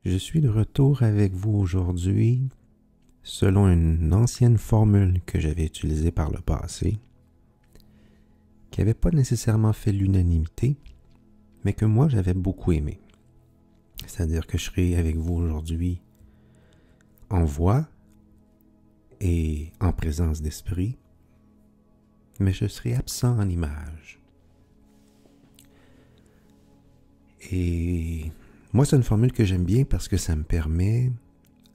Je suis de retour avec vous aujourd'hui selon une ancienne formule que j'avais utilisée par le passé, qui n'avait pas nécessairement fait l'unanimité, mais que moi j'avais beaucoup aimé. C'est-à-dire que je serai avec vous aujourd'hui en voix et en présence d'esprit, mais je serai absent en image. Et moi, c'est une formule que j'aime bien parce que ça me permet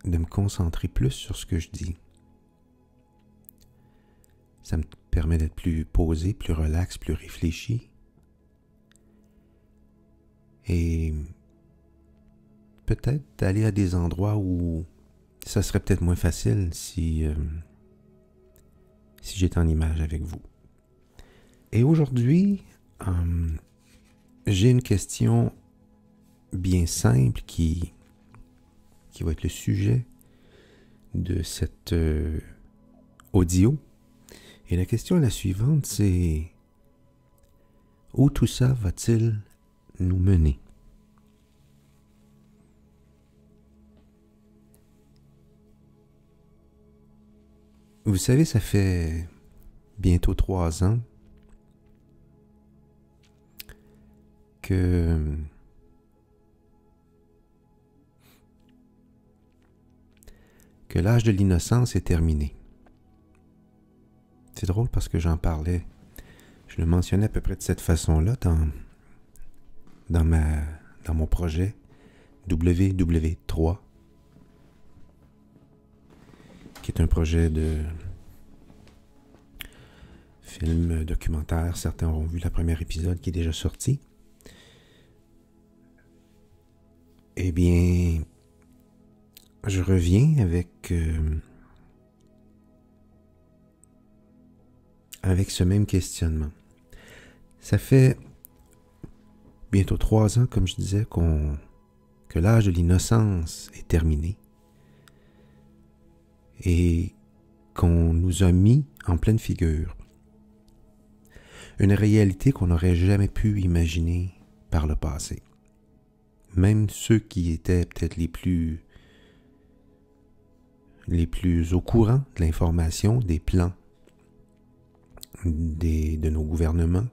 de me concentrer plus sur ce que je dis. Ça me permet d'être plus posé, plus relax, plus réfléchi. Et peut-être d'aller à des endroits où ça serait peut-être moins facile si j'étais en image avec vous. Et aujourd'hui, j'ai une question bien simple qui va être le sujet de cet audio. Et la question est la suivante, c'est où tout ça va-t-il nous mener? Vous savez, ça fait bientôt 3 ans que l'âge de l'innocence est terminé. C'est drôle parce que j'en parlais, je le mentionnais à peu près de cette façon-là dans mon projet WW3, qui est un projet de film documentaire. Certains auront vu le premier épisode qui est déjà sorti. Eh bien, je reviens avec ce même questionnement. Ça fait bientôt 3 ans, comme je disais, que l'âge de l'innocence est terminé et qu'on nous a mis en pleine figure une réalité qu'on n'aurait jamais pu imaginer par le passé. Même ceux qui étaient peut-être les plus au courant de l'information, des plans de nos gouvernements,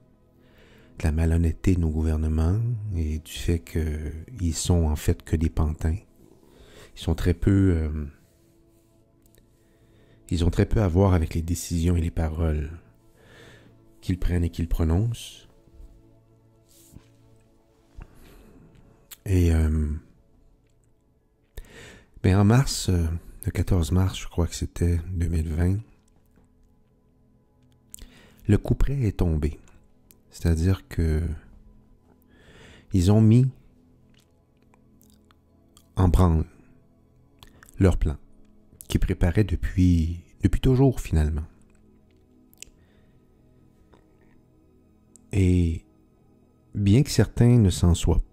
de la malhonnêteté de nos gouvernements et du fait qu'ils sont en fait que des pantins. Ils ont très peu à voir avec les décisions et les paroles qu'ils prennent et qu'ils prononcent. Et en mars, le 14 mars, je crois que c'était 2020, le coup près est tombé. C'est-à-dire que ils ont mis en branle leur plan, qu'ils préparaient depuis toujours finalement. Et bien que certains ne s'en soient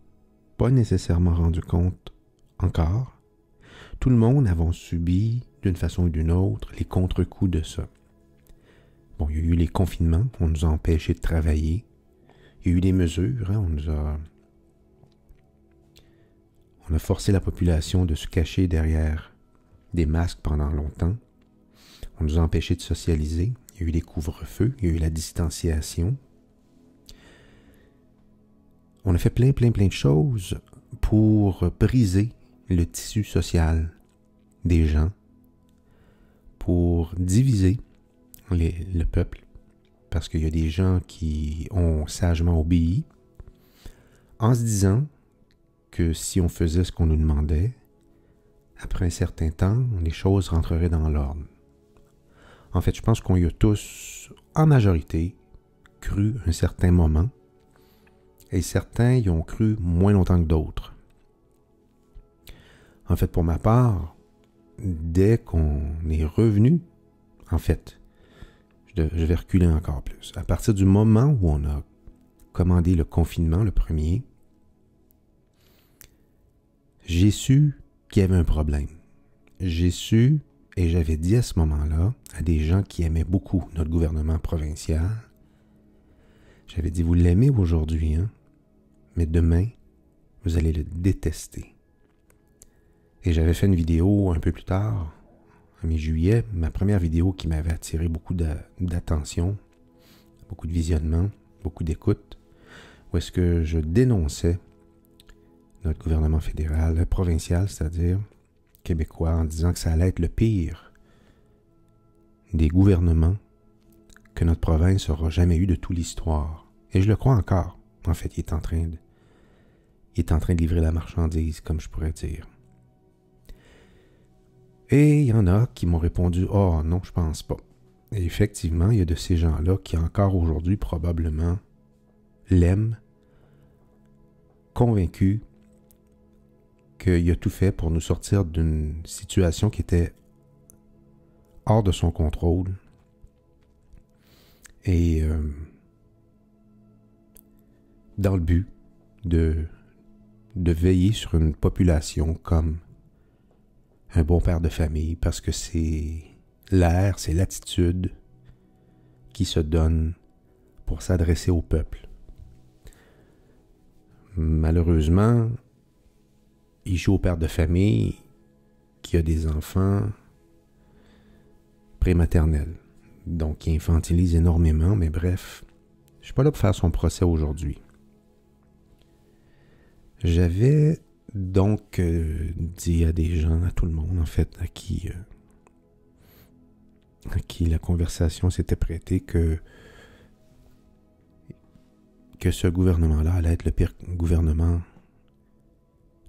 pas nécessairement rendus compte encore, tout le monde a subi d'une façon ou d'une autre les contre-coups de ça. Bon, il y a eu les confinements, on nous a empêchés de travailler. Il y a eu des mesures, on a forcé la population de se cacher derrière des masques pendant longtemps. On nous a empêchés de socialiser. Il y a eu des couvre-feux, il y a eu la distanciation. On a fait plein de choses pour briser le tissu social des gens, pour diviser le peuple, parce qu'il y a des gens qui ont sagement obéi, en se disant que si on faisait ce qu'on nous demandait, après un certain temps, les choses rentreraient dans l'ordre. En fait, je pense qu'on y a tous, en majorité, cru un certain moment, et certains y ont cru moins longtemps que d'autres. En fait, pour ma part, dès qu'on est revenu, en fait, je vais reculer encore plus. À partir du moment où on a commandé le confinement, le premier, j'ai su qu'il y avait un problème. J'ai su, et j'avais dit à ce moment-là, à des gens qui aimaient beaucoup notre gouvernement provincial, j'avais dit, vous l'aimez aujourd'hui, hein? Mais demain, vous allez le détester. Et j'avais fait une vidéo un peu plus tard, en mi-juillet, ma première vidéo qui m'avait attiré beaucoup d'attention, beaucoup de visionnement, beaucoup d'écoute, où est-ce que je dénonçais notre gouvernement fédéral, provincial, c'est-à-dire québécois, en disant que ça allait être le pire des gouvernements que notre province aura jamais eu de toute l'histoire. Et je le crois encore. En fait, il est en train de livrer la marchandise, comme je pourrais dire. Et il y en a qui m'ont répondu « Oh non, je pense pas ». Et effectivement, il y a de ces gens-là qui encore aujourd'hui probablement l'aiment, convaincus qu'il a tout fait pour nous sortir d'une situation qui était hors de son contrôle. Et dans le but de veiller sur une population comme un bon père de famille, parce que c'est l'air, c'est l'attitude qui se donne pour s'adresser au peuple. Malheureusement, il joue au père de famille qui a des enfants prématernels, donc il infantilise énormément, mais bref, je suis pas là pour faire son procès aujourd'hui. J'avais donc dit à des gens, à tout le monde en fait, à qui la conversation s'était prêtée que ce gouvernement-là allait être le pire gouvernement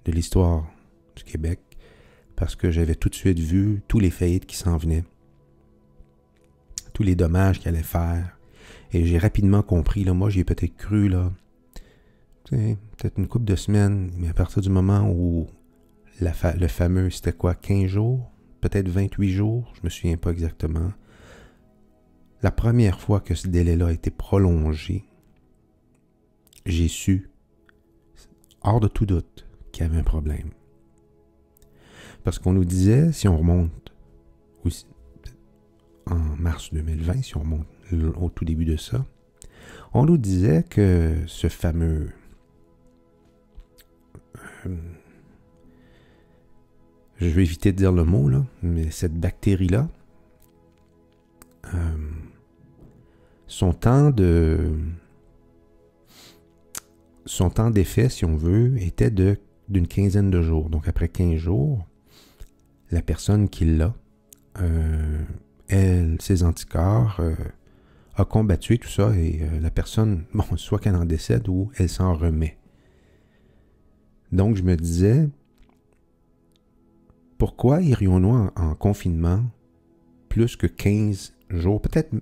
de l'histoire du Québec, parce que j'avais tout de suite vu tous les faillites qui s'en venaient, tous les dommages qu'il allait faire, et j'ai rapidement compris, là, moi j'y ai peut-être cru, là, peut-être une couple de semaines, mais à partir du moment où le fameux, c'était quoi, 15 jours, peut-être 28 jours, je me souviens pas exactement, la première fois que ce délai-là a été prolongé, j'ai su, hors de tout doute, qu'il y avait un problème. Parce qu'on nous disait, si on remonte en mars 2020, si on remonte au tout début de ça, on nous disait que ce fameux je vais éviter de dire le mot, là, mais cette bactérie-là, son temps d'effet, si on veut, était d'une quinzaine de jours. Donc après 15 jours, la personne qui l'a, ses anticorps, a combattu tout ça et la personne, bon, soit qu'elle en décède ou elle s'en remet. Donc je me disais, pourquoi irions-nous en confinement plus que 15 jours? Peut-être,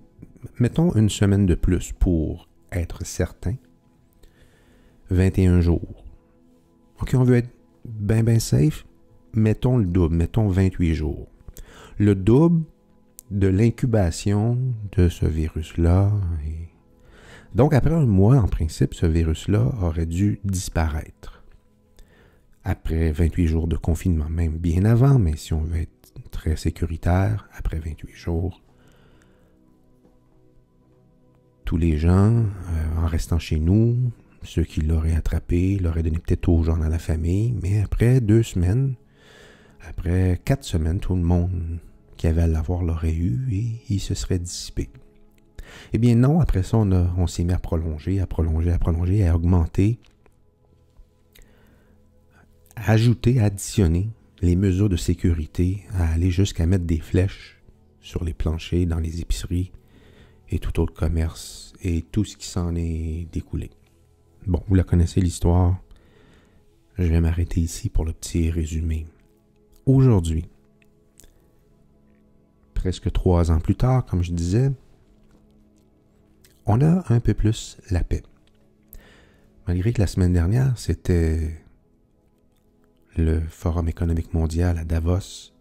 mettons une semaine de plus pour être certain. 21 jours. OK, on veut être bien safe. Mettons le double, mettons 28 jours. Le double de l'incubation de ce virus-là. Donc, après un mois, en principe, ce virus-là aurait dû disparaître. Après 28 jours de confinement, même bien avant, mais si on veut être très sécuritaire, après 28 jours, tous les gens, en restant chez nous, ceux qui l'auraient attrapé, l'auraient donné peut-être aux gens dans la famille, mais après 2 semaines, après 4 semaines, tout le monde qui avait à l'avoir l'aurait eu et il se serait dissipé. Eh bien non, après ça, on s'est mis à prolonger, à augmenter, à ajouter, à additionner les mesures de sécurité, à aller jusqu'à mettre des flèches sur les planchers, dans les épiceries et tout autre commerce et tout ce qui s'en est découlé. Bon, vous la connaissez l'histoire. Je vais m'arrêter ici pour le petit résumé. Aujourd'hui, presque 3 ans plus tard, comme je disais, on a un peu plus la paix. Malgré que la semaine dernière, c'était le Forum économique mondial à Davos,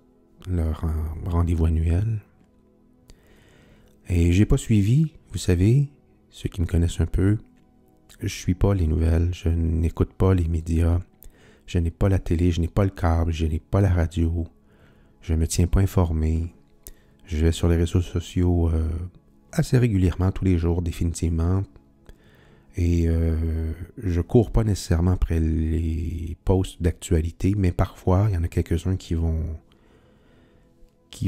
leur rendez-vous annuel. Et j'ai pas suivi, vous savez, ceux qui me connaissent un peu, je suis pas les nouvelles, je n'écoute pas les médias, je n'ai pas la télé, je n'ai pas le câble, je n'ai pas la radio, je me tiens pas informé. Je vais sur les réseaux sociaux assez régulièrement, tous les jours, définitivement. Et je cours pas nécessairement après les posts d'actualité, mais parfois, il y en a quelques-uns qui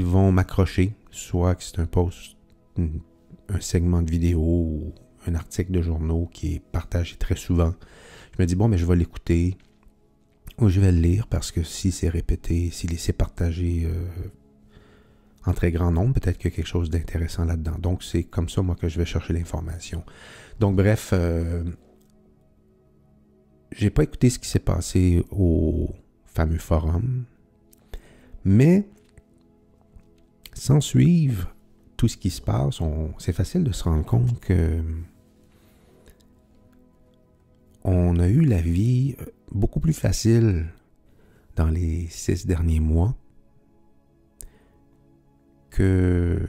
vont m'accrocher, soit que c'est un post, un segment de vidéo ou un article de journaux qui est partagé très souvent. Je me dis, bon, mais je vais l'écouter ou je vais le lire parce que si c'est répété, si c'est partagé en très grand nombre, peut-être qu'il y a quelque chose d'intéressant là-dedans. Donc, c'est comme ça, moi, que je vais chercher l'information. Donc, bref, j'ai pas écouté ce qui s'est passé au fameux forum, mais sans suivre tout ce qui se passe, c'est facile de se rendre compte que on a eu la vie beaucoup plus facile dans les 6 derniers mois que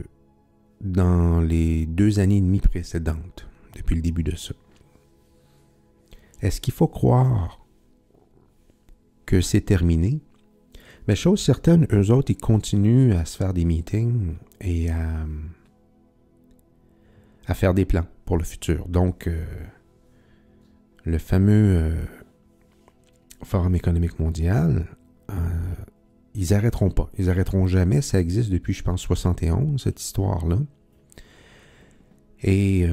dans les 2 années et demie précédentes, depuis le début de ça. Est-ce qu'il faut croire que c'est terminé? Mais chose certaine, eux autres, ils continuent à se faire des meetings et à faire des plans pour le futur. Donc, le fameux Forum économique mondial, ils n'arrêteront pas. Ils n'arrêteront jamais. Ça existe depuis, je pense, 71, cette histoire-là. Et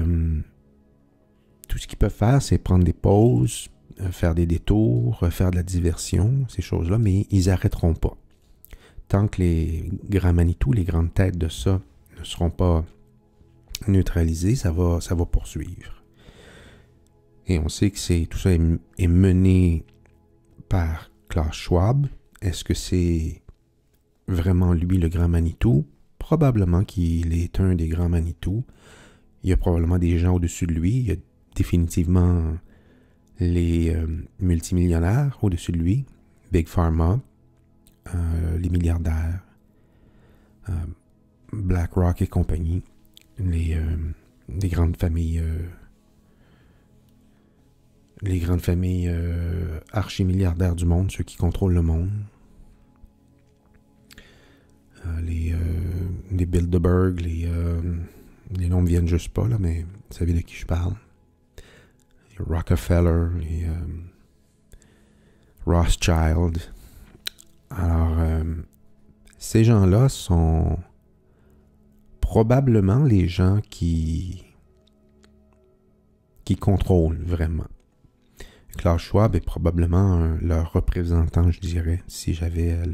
tout ce qu'ils peuvent faire, c'est prendre des pauses, faire des détours, faire de la diversion, ces choses-là, mais ils n'arrêteront pas. Tant que les grands Manitou, les grandes têtes de ça, ne seront pas neutralisés, ça va poursuivre. Et on sait que tout ça est mené par Klaus Schwab. Est-ce que c'est vraiment lui le grand Manitou? Probablement qu'il est un des grands Manitou. Il y a probablement des gens au-dessus de lui. Il y a définitivement les multimillionnaires au-dessus de lui. Big Pharma, les milliardaires, BlackRock et compagnie, les grandes familles archi-milliardaires du monde, ceux qui contrôlent le monde. Les Bilderberg, les noms me viennent juste pas, là, mais vous savez de qui je parle. Les Rockefeller, les Rothschild. Alors, ces gens-là sont probablement les gens qui contrôlent vraiment. Klaus Schwab est probablement leur représentant, je dirais, si j'avais à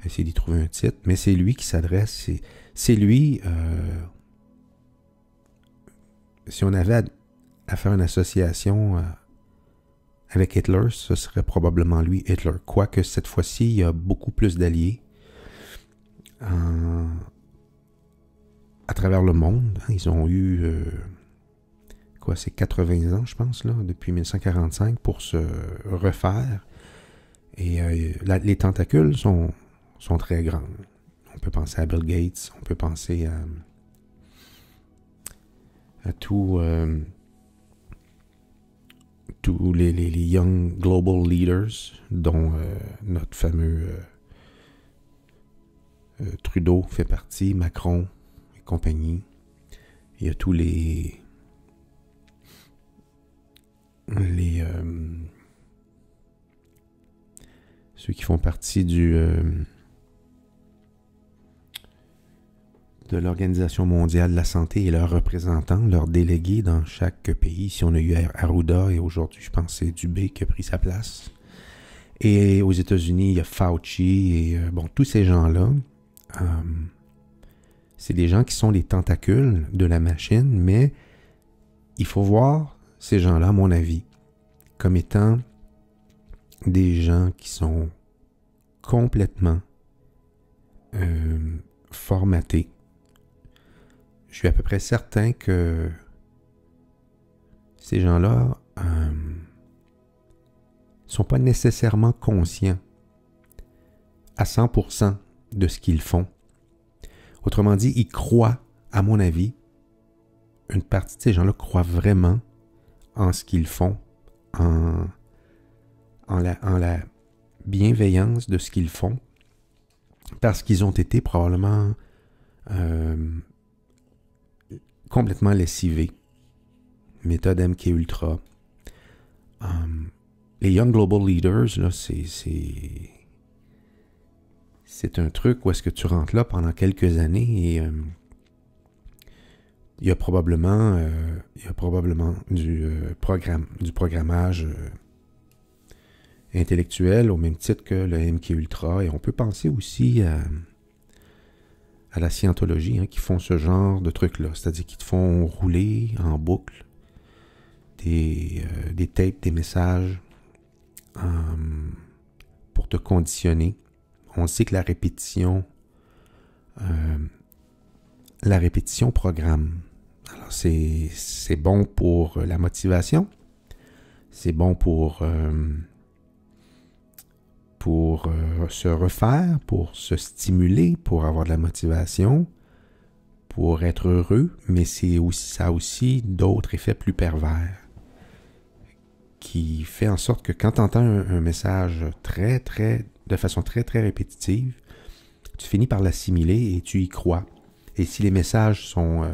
essayer d'y trouver un titre. Mais c'est lui qui s'adresse. C'est lui, si on avait à faire une association avec Hitler, ce serait probablement lui, Hitler. Quoique cette fois-ci, il y a beaucoup plus d'alliés à travers le monde. Ils ont eu... c'est 80 ans, je pense, là, depuis 1945, pour se refaire. Et les tentacules sont très grands. On peut penser à Bill Gates, on peut penser à tous les Young Global Leaders, dont notre fameux Trudeau fait partie, Macron et compagnie. Il y a tous ceux qui font partie de l'Organisation mondiale de la santé et leurs représentants, leurs délégués dans chaque pays. Si on a eu Arruda et aujourd'hui, je pense que c'est Dubé qui a pris sa place. Et aux États-Unis, il y a Fauci et tous ces gens-là. C'est des gens qui sont les tentacules de la machine, mais il faut voir ces gens-là, à mon avis, comme étant des gens qui sont complètement formatés. Je suis à peu près certain que ces gens-là sont pas nécessairement conscients à 100% de ce qu'ils font. Autrement dit, ils croient, à mon avis, une partie de ces gens-là croient vraiment en ce qu'ils font, en la bienveillance de ce qu'ils font, parce qu'ils ont été probablement complètement lessivés. méthode MKUltra. Les Young Global Leaders, là, c'est un truc où est-ce que tu rentres là pendant quelques années et il y a probablement du programmage intellectuel au même titre que le MKUltra. Et on peut penser aussi à la scientologie, qui font ce genre de trucs-là. C'est-à-dire qu'ils te font rouler en boucle des tapes, des messages pour te conditionner. On sait que la répétition programme. Alors, c'est bon pour la motivation, c'est bon pour se refaire, pour se stimuler, pour avoir de la motivation, pour être heureux, mais ça a aussi d'autres effets plus pervers qui fait en sorte que quand tu entends un message de façon très, très répétitive, tu finis par l'assimiler et tu y crois. Et si les messages sont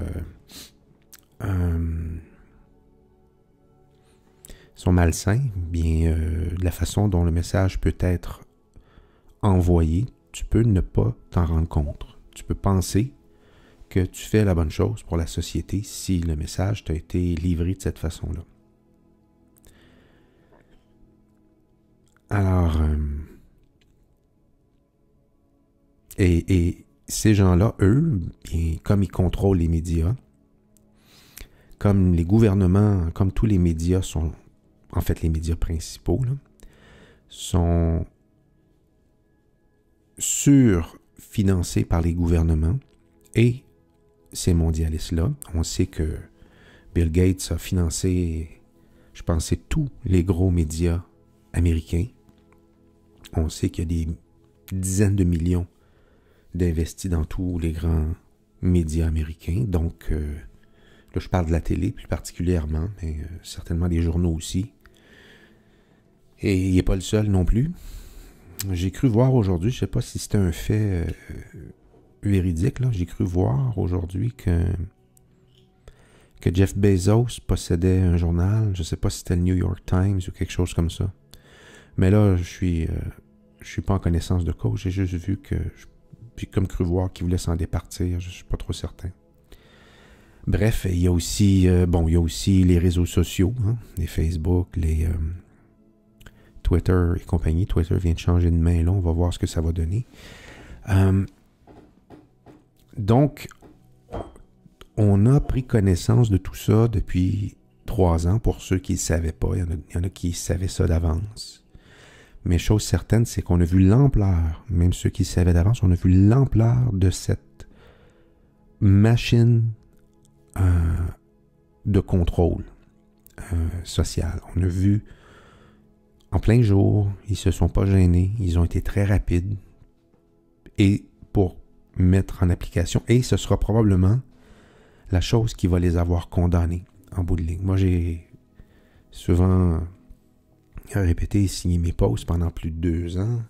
malsains, bien, de la façon dont le message peut être envoyé, tu peux ne pas t'en rendre compte. Tu peux penser que tu fais la bonne chose pour la société si le message t'a été livré de cette façon-là. Alors, et ces gens-là, eux, bien, comme ils contrôlent les médias, comme les gouvernements, comme tous les médias sont, en fait les médias principaux, là, sont surfinancés par les gouvernements et ces mondialistes-là. On sait que Bill Gates a financé, je pense, c'est tous les gros médias américains. On sait qu'il y a des dizaines de millions d'investis dans tous les grands médias américains. Donc, là, je parle de la télé plus particulièrement, mais certainement des journaux aussi. Et il n'est pas le seul non plus. J'ai cru voir aujourd'hui, je ne sais pas si c'était un fait véridique, là, j'ai cru voir aujourd'hui que Jeff Bezos possédait un journal, je ne sais pas si c'était le New York Times ou quelque chose comme ça. Mais là, je suis pas en connaissance de cause, j'ai juste vu que j'ai comme cru voir qu'il voulait s'en départir, je ne suis pas trop certain. Bref, il y a aussi les réseaux sociaux, les Facebook, les Twitter et compagnie. Twitter vient de changer de main, là, on va voir ce que ça va donner. Donc, on a pris connaissance de tout ça depuis 3 ans, pour ceux qui ne savaient pas. Il y en a qui savaient ça d'avance. Mais chose certaine, c'est qu'on a vu l'ampleur, même ceux qui savaient d'avance, on a vu l'ampleur de cette machine de contrôle social. On a vu en plein jour, ils ne se sont pas gênés, ils ont été très rapides et pour mettre en application, et ce sera probablement la chose qui va les avoir condamnés en bout de ligne. Moi, j'ai souvent répété et signé mes posts pendant plus de 2 ans.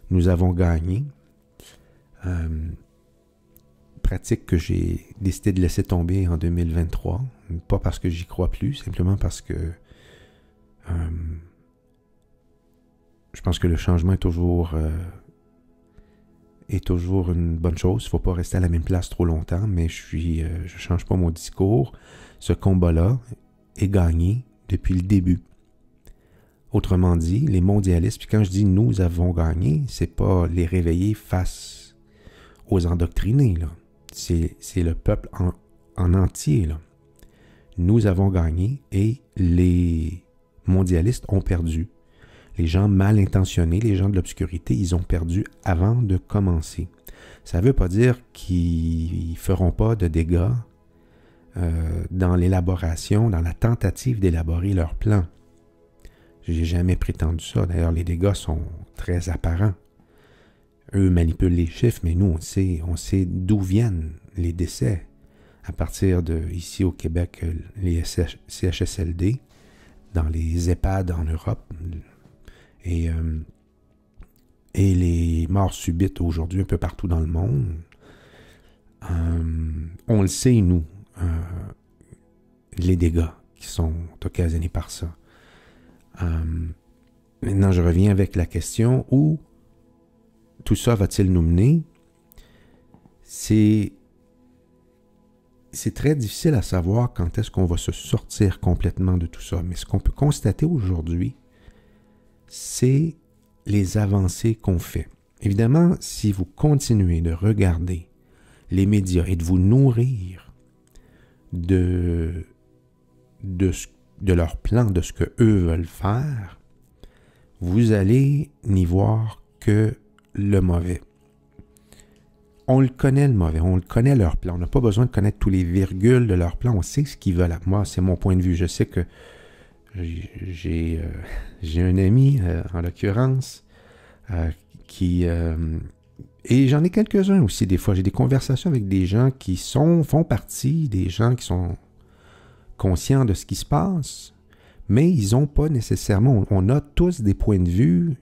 Nous avons gagné. Pratique que j'ai décidé de laisser tomber en 2023. Pas parce que j'y crois plus, simplement parce que je pense que le changement est toujours une bonne chose. Il ne faut pas rester à la même place trop longtemps, mais je change pas mon discours. Ce combat-là est gagné depuis le début. Autrement dit, les mondialistes, puis quand je dis « nous avons gagné », c'est pas les réveiller face aux endoctrinés, là. C'est le peuple en entier, là. Nous avons gagné et les mondialistes ont perdu. Les gens mal intentionnés, les gens de l'obscurité, ils ont perdu avant de commencer. Ça ne veut pas dire qu'ils ne feront pas de dégâts dans l'élaboration, dans la tentative d'élaborer leur plan. J'ai jamais prétendu ça. D'ailleurs, les dégâts sont très apparents. Eux manipulent les chiffres, mais nous, on sait d'où viennent les décès. À partir de, ici au Québec, les CHSLD, dans les EHPAD en Europe, et les morts subites aujourd'hui un peu partout dans le monde. On le sait, nous, les dégâts qui sont occasionnés par ça. Maintenant, je reviens avec la question où tout ça va-t-il nous mener? C'est très difficile à savoir quand est-ce qu'on va se sortir complètement de tout ça. Mais ce qu'on peut constater aujourd'hui, c'est les avancées qu'on fait. Évidemment, si vous continuez de regarder les médias et de vous nourrir de leur plan, de ce qu'eux veulent faire, vous allez n'y voir que le mauvais. On le connaît, le mauvais, on le connaît leur plan. On n'a pas besoin de connaître tous les virgules de leur plan. On sait ce qu'ils veulent. Moi, c'est mon point de vue. Je sais que j'ai un ami, en l'occurrence, qui... et j'en ai quelques-uns aussi, des fois. J'ai des conversations avec des gens qui font partie, des gens qui sont conscients de ce qui se passe, mais ils n'ont pas nécessairement... On a tous des points de vue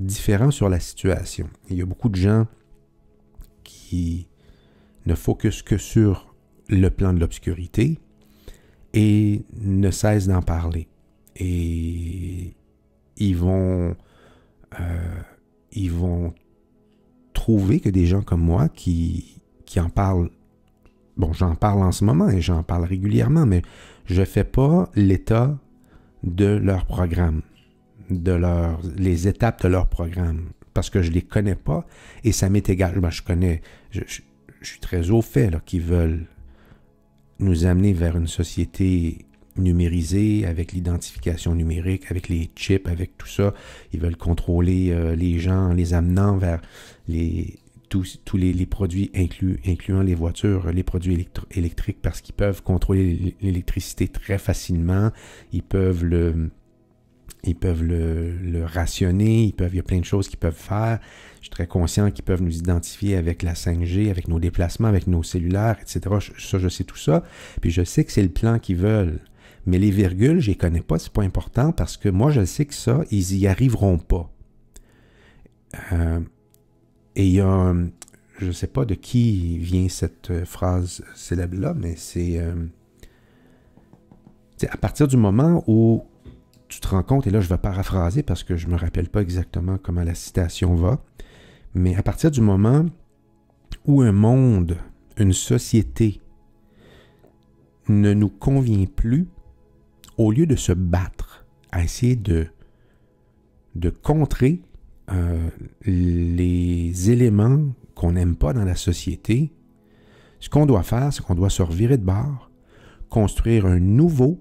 différents sur la situation. Il y a beaucoup de gens qui ne focusent que sur le plan de l'obscurité et ne cessent d'en parler. Et ils vont trouver que des gens comme moi qui en parlent, bon, j'en parle en ce moment et j'en parle régulièrement, mais je ne fais pas l'état de leur programme, les étapes de leur programme, parce que je ne les connais pas et ça m'est égal. Ben, je suis très au fait là, qu'ils veulent nous amener vers une société numérisée, avec l'identification numérique, avec les chips, avec tout ça. Ils veulent contrôler les gens en les amenant vers tous les produits incluant les voitures, les produits électriques, parce qu'ils peuvent contrôler l'électricité très facilement. Ils peuvent le rationner, il y a plein de choses qu'ils peuvent faire. Je suis très conscient qu'ils peuvent nous identifier avec la 5G, avec nos déplacements, avec nos cellulaires, etc. Je sais tout ça. Puis je sais que c'est le plan qu'ils veulent. Mais les virgules, je les connais pas, c'est pas important parce que moi, je sais que ça, ils y arriveront pas. Et il y a, je ne sais pas de qui vient cette phrase célèbre-là, mais c'est à partir du moment où tu te rends compte, et là je vais paraphraser parce que je ne me rappelle pas exactement comment la citation va, mais à partir du moment où un monde, une société ne nous convient plus, au lieu de se battre à essayer de contrer les éléments qu'on n'aime pas dans la société, ce qu'on doit faire, c'est qu'on doit se revirer de bord, construire un nouveau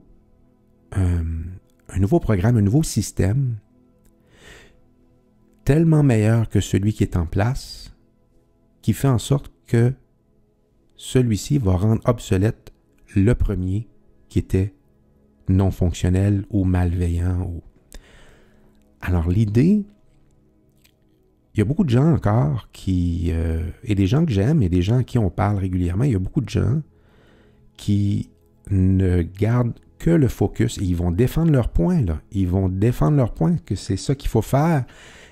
programme, un nouveau système, tellement meilleur que celui qui est en place, qui fait en sorte que celui-ci va rendre obsolète le premier qui était non fonctionnel ou malveillant. Alors l'idée, il y a beaucoup de gens encore et des gens que j'aime et des gens à qui on parle régulièrement, il y a beaucoup de gens qui ne gardent que le focus et ils vont défendre leur point, là. Ils vont défendre leur point, que c'est ça qu'il faut faire.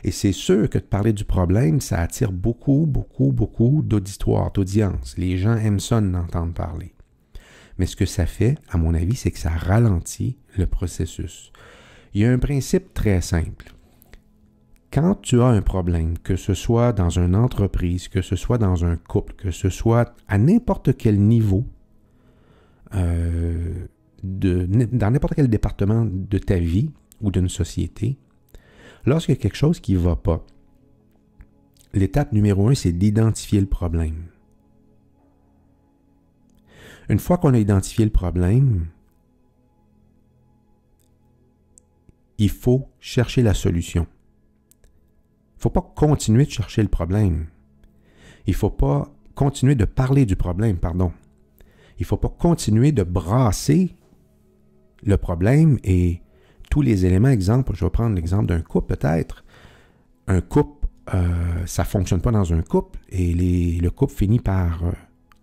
Et c'est sûr que de parler du problème, ça attire beaucoup, beaucoup, beaucoup d'auditoire, d'audience. Les gens aiment ça d'entendre parler. Mais ce que ça fait, à mon avis, c'est que ça ralentit le processus. Il y a un principe très simple. Quand tu as un problème, que ce soit dans une entreprise, que ce soit dans un couple, que ce soit à n'importe quel niveau, dans n'importe quel département de ta vie ou d'une société, lorsqu'il y a quelque chose qui ne va pas, l'étape numéro 1, c'est d'identifier le problème. Une fois qu'on a identifié le problème, il faut chercher la solution. Il ne faut pas continuer de chercher le problème. Il ne faut pas continuer de parler du problème, pardon. Il ne faut pas continuer de brasser le problème et tous les éléments. Exemple, je vais prendre l'exemple d'un couple peut-être. Un couple, ça ne fonctionne pas dans un couple et le couple finit par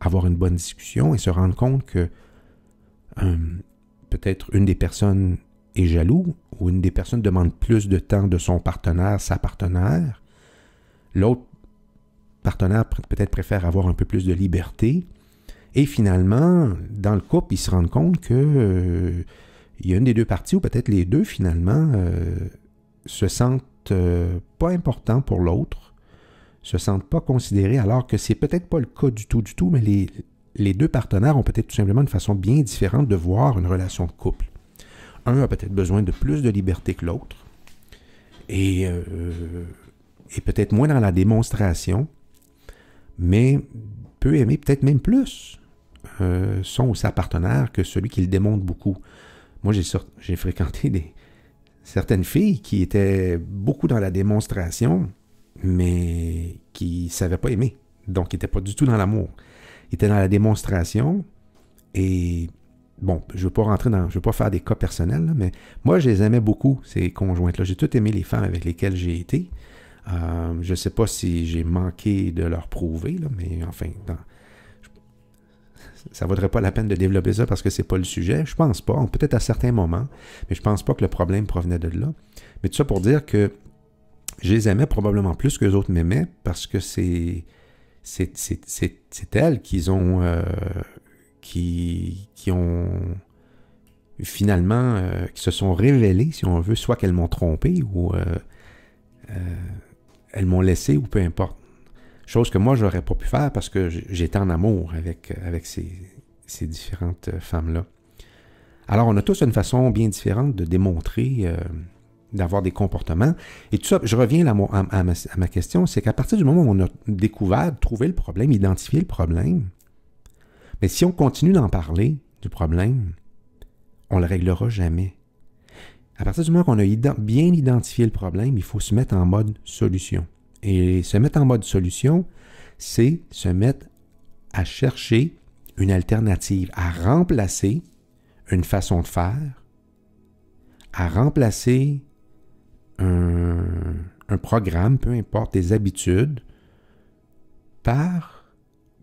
avoir une bonne discussion et se rendre compte que peut-être une des personnes est jaloux ou une des personnes demande plus de temps de son partenaire, sa partenaire. L'autre partenaire peut-être préfère avoir un peu plus de liberté. Et finalement, dans le couple, ils se rendent compte que il y a une des deux parties, ou peut-être les deux finalement, se sentent pas importants pour l'autre, se sentent pas considérés, alors que c'est peut-être pas le cas du tout, mais les deux partenaires ont peut-être tout simplement une façon bien différente de voir une relation de couple. Un a peut-être besoin de plus de liberté que l'autre, et peut-être moins dans la démonstration, mais peut aimer peut-être même plus son ou sa partenaire que celui qui le démontre beaucoup. Moi, j'ai fréquenté certaines filles qui étaient beaucoup dans la démonstration, mais qui ne savaient pas aimer. Donc, qui n'étaient pas du tout dans l'amour. Ils étaient dans la démonstration et, bon, je ne veux pas faire des cas personnels, là, mais moi, je les aimais beaucoup, ces conjointes-là. J'ai tout aimé les femmes avec lesquelles j'ai été. Je ne sais pas si j'ai manqué de leur prouver, là, mais enfin, ça ne vaudrait pas la peine de développer ça parce que c'est pas le sujet. Je pense pas. Peut-être à certains moments, mais je pense pas que le problème provenait de là. Mais tout ça pour dire que je les aimais probablement plus que les autres m'aimaient parce que c'est elles qui ont finalement qui se sont révélées, si on veut, soit qu'elles m'ont trompé ou elles m'ont laissé ou peu importe. Chose que moi, je n'aurais pas pu faire parce que j'étais en amour avec ces différentes femmes-là. Alors, on a tous une façon bien différente de démontrer, d'avoir des comportements. Et tout ça, je reviens à ma question, c'est qu'à partir du moment où on a découvert, trouvé le problème, identifié le problème, mais si on continue d'en parler du problème, on ne le réglera jamais. À partir du moment qu'on a bien identifié le problème, il faut se mettre en mode solution. Et se mettre en mode solution, c'est se mettre à chercher une alternative, à remplacer une façon de faire, à remplacer un programme, peu importe, des habitudes, par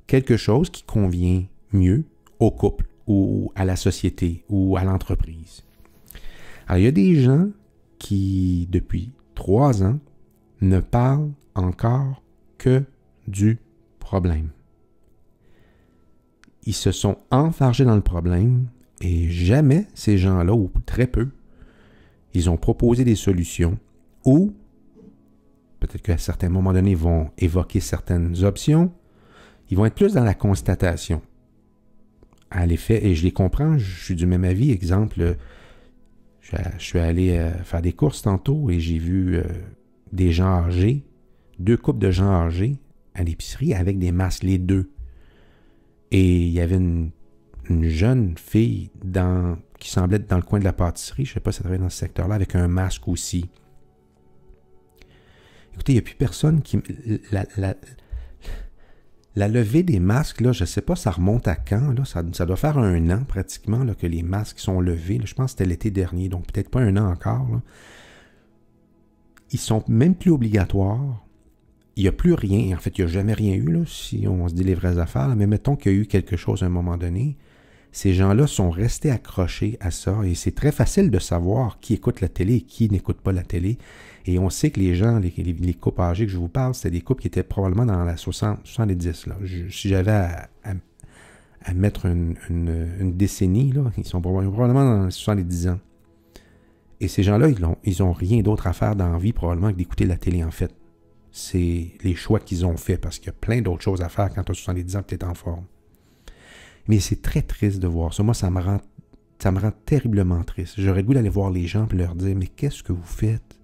quelque chose qui convient mieux au couple ou à la société ou à l'entreprise. Alors, il y a des gens qui, depuis 3 ans, ne parlent encore que du problème. Ils se sont enfargés dans le problème et jamais ces gens-là, ou très peu, ils ont proposé des solutions ou peut-être qu'à certains moments donnés, ils vont évoquer certaines options. Ils vont être plus dans la constatation. À l'effet, et je les comprends, je suis du même avis. Exemple, je suis allé faire des courses tantôt et j'ai vu des gens âgés, 2 couples de gens âgés à l'épicerie avec des masques, les deux. Et il y avait une jeune fille qui semblait être dans le coin de la pâtisserie, je ne sais pas si elle travaillait dans ce secteur-là, avec un masque aussi. Écoutez, il n'y a plus personne qui... La levée des masques, là, je ne sais pas, ça remonte à quand, là, ça doit faire 1 an pratiquement là, que les masques sont levés. Là, je pense que c'était l'été dernier, donc peut-être pas 1 an encore. Là. Ils sont même plus obligatoires. Il n'y a plus rien. En fait, il n'y a jamais rien eu, là, si on se dit les vraies affaires. Là, mais mettons qu'il y a eu quelque chose à un moment donné. Ces gens-là sont restés accrochés à ça. Et c'est très facile de savoir qui écoute la télé et qui n'écoute pas la télé. Et on sait que les gens, les couples âgés que je vous parle, c'était des couples qui étaient probablement dans la 70. Là. Si j'avais à mettre une décennie, là, ils sont probablement dans les 70 ans. Et ces gens-là, ils ont rien d'autre à faire dans la vie probablement que d'écouter la télé, en fait. C'est les choix qu'ils ont faits parce qu'il y a plein d'autres choses à faire quand tu as 70 ans et tu es en forme. Mais c'est très triste de voir ça. Moi, ça me rend terriblement triste. J'aurais le goût d'aller voir les gens et leur dire « Mais qu'est-ce que vous faites?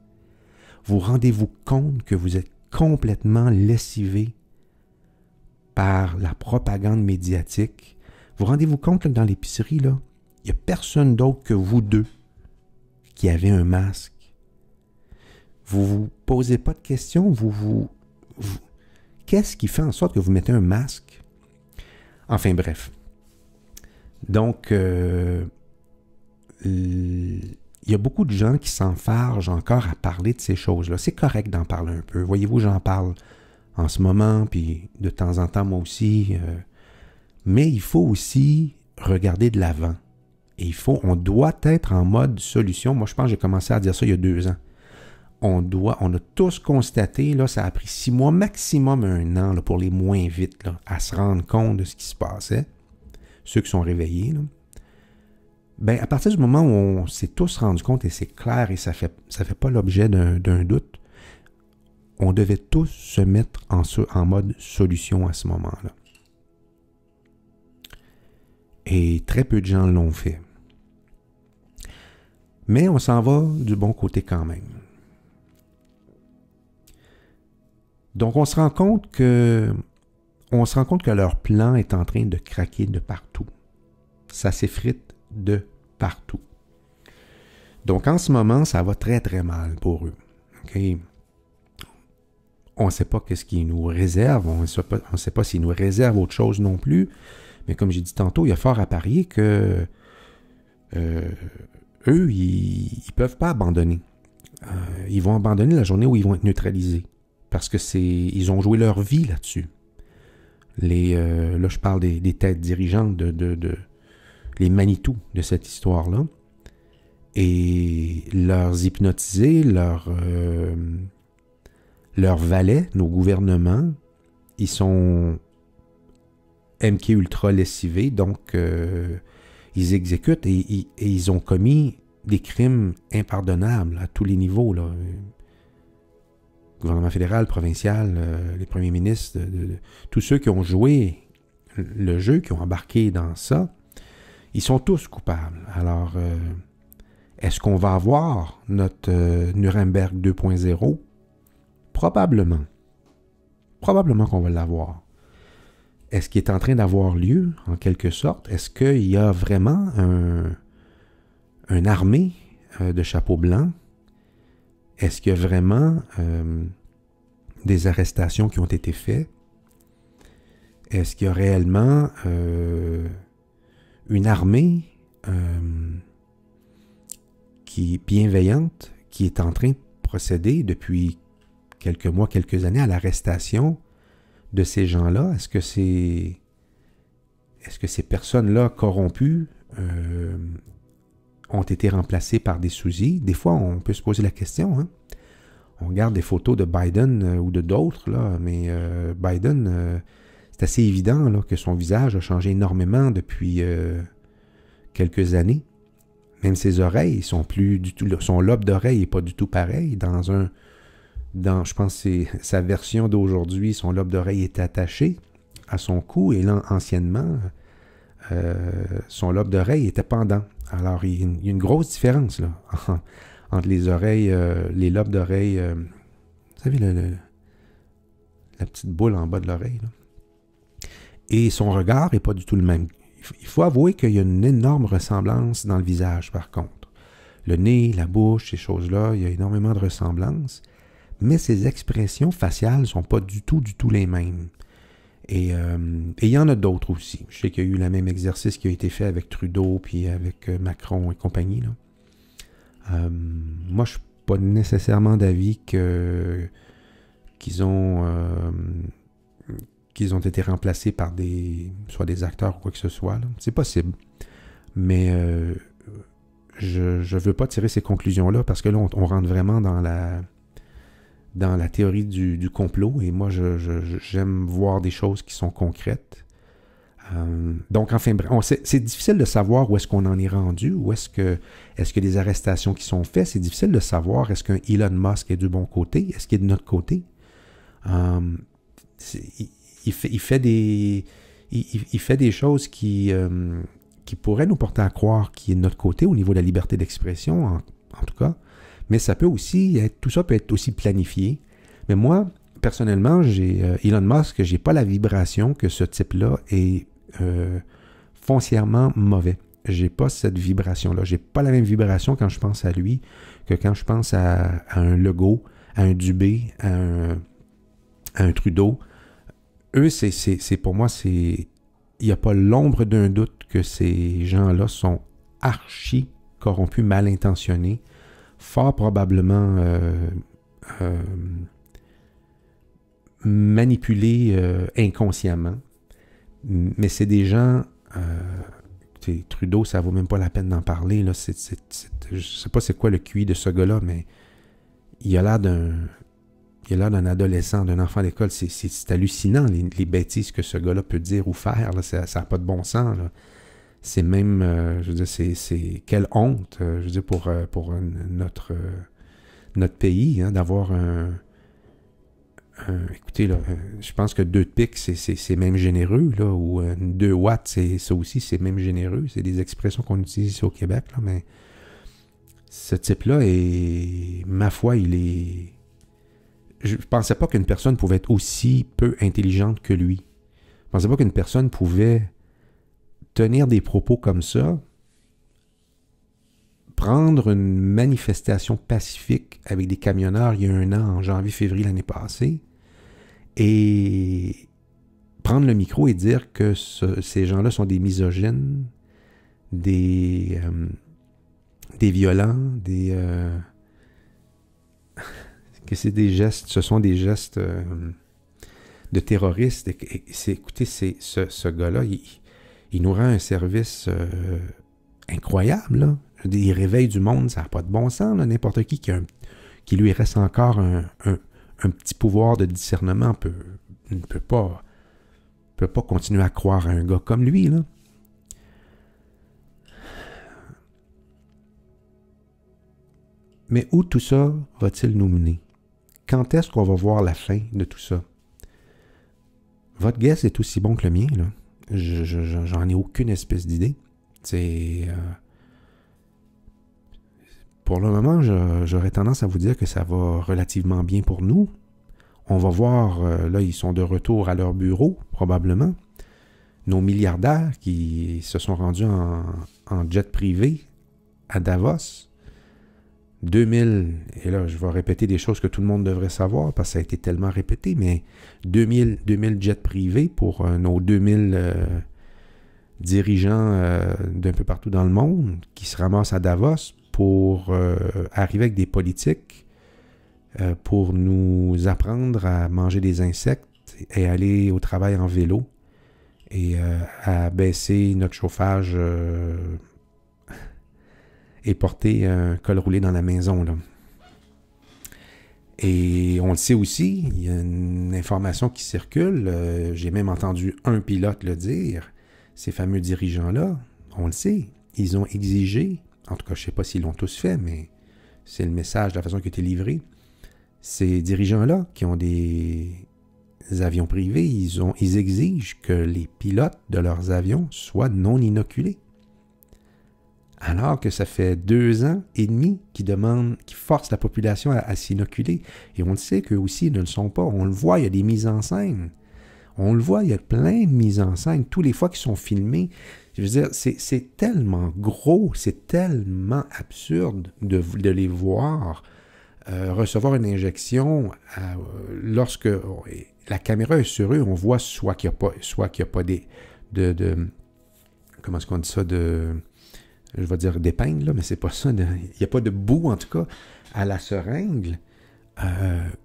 Vous rendez-vous compte que vous êtes complètement lessivé par la propagande médiatique? Vous rendez-vous compte que dans l'épicerie, là, il n'y a personne d'autre que vous deux qui avez un masque. Vous ne vous posez pas de questions. Qu'est-ce qui fait en sorte que vous mettez un masque? Enfin, bref. Donc, il y a beaucoup de gens qui s'enfargent encore à parler de ces choses-là. C'est correct d'en parler un peu. Voyez-vous, j'en parle en ce moment, puis de temps en temps, moi aussi. Mais il faut aussi regarder de l'avant. Et on doit être en mode solution. Moi, je pense que j'ai commencé à dire ça il y a 2 ans. On a tous constaté, là, ça a pris 6 mois, maximum 1 an, là, pour les moins vite, là, à se rendre compte de ce qui se passait. ceux qui sont réveillés, là, ben, à partir du moment où on s'est tous rendu compte, et c'est clair, et ça fait pas l'objet d'un doute, on devait tous se mettre en mode solution à ce moment-là. Et très peu de gens l'ont fait. Mais on s'en va du bon côté quand même. Donc on se rend compte que leur plan est en train de craquer de partout. Ça s'effrite de partout. Donc en ce moment, ça va très très mal pour eux. Okay? On ne sait pas qu'est-ce qu'ils nous réservent, on ne sait pas s'ils nous réservent autre chose non plus, mais comme j'ai dit tantôt, il y a fort à parier que eux, ils ne peuvent pas abandonner. Ils vont abandonner la journée où ils vont être neutralisés, parce que ils ont joué leur vie là-dessus. Là, je parle des têtes dirigeantes, les Manitou de cette histoire-là, et leurs hypnotisés, leurs valets, nos gouvernements, ils sont MK ultra lessivés, donc ils exécutent et ils ont commis des crimes impardonnables à tous les niveaux, là. Gouvernement fédéral, provincial, les premiers ministres, tous ceux qui ont joué le jeu, qui ont embarqué dans ça, ils sont tous coupables. Alors, est-ce qu'on va avoir notre Nuremberg 2.0? Probablement. Probablement qu'on va l'avoir. Est-ce qu'il est en train d'avoir lieu, en quelque sorte? Est-ce qu'il y a vraiment une armée de chapeaux blancs? Est-ce qu'il y a vraiment des arrestations qui ont été faites? Est-ce qu'il y a réellement une armée qui est bienveillante, qui est en train de procéder depuis quelques mois, quelques années à l'arrestation de ces gens-là? Est-ce que ces personnes-là corrompues ont été remplacées par des sous-y? Des fois, on peut se poser la question. Hein? On regarde des photos de Biden ou de d'autres, là, mais Biden, c'est assez évident là, que son visage a changé énormément depuis quelques années. Même ses oreilles sont plus du tout... Son lobe d'oreille n'est pas du tout pareil. Je pense que c'est sa version d'aujourd'hui, son lobe d'oreille est attaché à son cou, et là, anciennement, son lobe d'oreille était pendant. Alors, il y a une grosse différence là, entre les oreilles, les lobes d'oreille, vous savez, la petite boule en bas de l'oreille, là. Et son regard n'est pas du tout le même. Il faut avouer qu'il y a une énorme ressemblance dans le visage, par contre. Le nez, la bouche, ces choses-là, il y a énormément de ressemblances, mais ses expressions faciales ne sont pas du tout les mêmes. Et il y en a d'autres aussi. Je sais qu'il y a eu le même exercice qui a été fait avec Trudeau, puis avec Macron et compagnie, là. Moi, je ne suis pas nécessairement d'avis qu'ils ont été remplacés par soit des acteurs ou quoi que ce soit. C'est possible. Mais je ne veux pas tirer ces conclusions-là, parce que là, on rentre vraiment dans la théorie du complot, et moi, j'aime voir des choses qui sont concrètes. Donc, enfin, c'est difficile de savoir où est-ce qu'on en est rendu, où est-ce que les arrestations qui sont faites, c'est difficile de savoir est-ce qu'un Elon Musk est du bon côté, est-ce qu'il est de notre côté. Il fait des choses qui pourraient nous porter à croire qu'il est de notre côté au niveau de la liberté d'expression, en tout cas. Mais ça peut aussi tout ça peut être aussi planifié. Mais moi, personnellement, Elon Musk, j'ai pas la vibration que ce type-là est foncièrement mauvais. J'ai pas cette vibration-là. J'ai pas la même vibration quand je pense à lui que quand je pense à un Legault, à un Dubé, à un Trudeau. Eux, pour moi, il n'y a pas l'ombre d'un doute que ces gens-là sont archi corrompus, mal intentionnés, fort probablement manipulés inconsciemment. Mais c'est des gens... Trudeau, ça vaut même pas la peine d'en parler. Là. Je sais pas c'est quoi le QI de ce gars-là, mais il a l'air Il a l'air d'un adolescent, d'un enfant d'école. C'est hallucinant, les bêtises que ce gars-là peut dire ou faire. Là. Ça n'a pas de bon sens. Là. C'est même, je veux dire, c'est quelle honte, je veux dire, pour notre pays, hein, d'avoir écoutez, là, je pense que 2 de pique, c'est même généreux, là, ou 2 watts, ça aussi, c'est même généreux. C'est des expressions qu'on utilise ici au Québec, là, mais ce type-là est, ma foi, il est... Je pensais pas qu'une personne pouvait être aussi peu intelligente que lui. Je pensais pas qu'une personne pouvait tenir des propos comme ça, prendre une manifestation pacifique avec des camionneurs il y a 1 an, en janvier-février l'année passée, et prendre le micro et dire que ces gens-là sont des misogynes, des violents, que c'est des gestes, ce sont des gestes de terroristes. Écoutez, ce gars-là, il nous rend un service incroyable, là. Il réveille du monde, ça n'a pas de bon sens, là. N'importe qui lui reste encore un petit pouvoir de discernement ne peut pas continuer à croire à un gars comme lui, là. Mais où tout ça va-t-il nous mener? Quand est-ce qu'on va voir la fin de tout ça? Votre guess est aussi bon que le mien, là. J'en ai aucune espèce d'idée. C'est... pour le moment, j'aurais tendance à vous dire que ça va relativement bien pour nous. On va voir, là, ils sont de retour à leur bureau, probablement. Nos milliardaires qui se sont rendus en jet privé à Davos. 2000, et là, je vais répéter des choses que tout le monde devrait savoir, parce que ça a été tellement répété, mais 2000 jets privés pour nos 2000 dirigeants d'un peu partout dans le monde qui se ramassent à Davos pour arriver avec des politiques pour nous apprendre à manger des insectes et aller au travail en vélo et à baisser notre chauffage et porter un col roulé dans la maison, là. Et on le sait aussi, il y a une information qui circule, j'ai même entendu un pilote le dire, ces fameux dirigeants-là, on le sait, ils ont exigé, en tout cas je ne sais pas s'ils l'ont tous fait, mais c'est le message, la façon qui a été livrée, ces dirigeants-là qui ont des avions privés, ils exigent que les pilotes de leurs avions soient non inoculés. Alors que ça fait 2 ans et demi qu'ils forcent la population à s'inoculer. Et on le sait qu'eux aussi ils ne le sont pas. On le voit, il y a des mises en scène. On le voit, il y a plein de mises en scène. Tous les fois qu'ils sont filmés, je veux dire, c'est tellement gros, c'est tellement absurde de les voir recevoir une injection lorsque la caméra est sur eux, on voit soit qu'il n'y a pas comment est-ce qu'on dit ça, je vais dire d'épingle, là, mais c'est pas ça. Il n'y a pas de boue, en tout cas, à la seringue,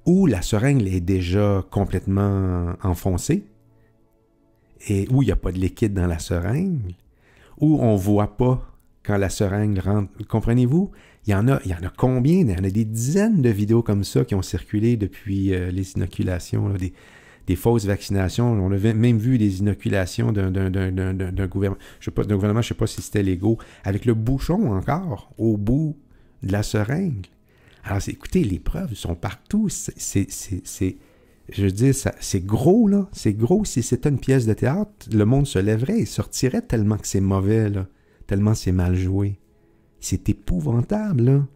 où la seringue est déjà complètement enfoncée, et où il n'y a pas de liquide dans la seringue, où on ne voit pas quand la seringue rentre. Comprenez-vous? Il y en a combien? Il y en a des dizaines de vidéos comme ça qui ont circulé depuis les inoculations, là, des fausses vaccinations. On avait même vu des inoculations d'un gouvernement. Je ne sais pas si c'était légaux, avec le bouchon encore au bout de la seringue. Alors, écoutez, les preuves sont partout. Je veux dire, c'est gros, là. C'est gros. Si c'était une pièce de théâtre, le monde se lèverait et sortirait tellement que c'est mauvais, là. Tellement c'est mal joué. C'est épouvantable, là.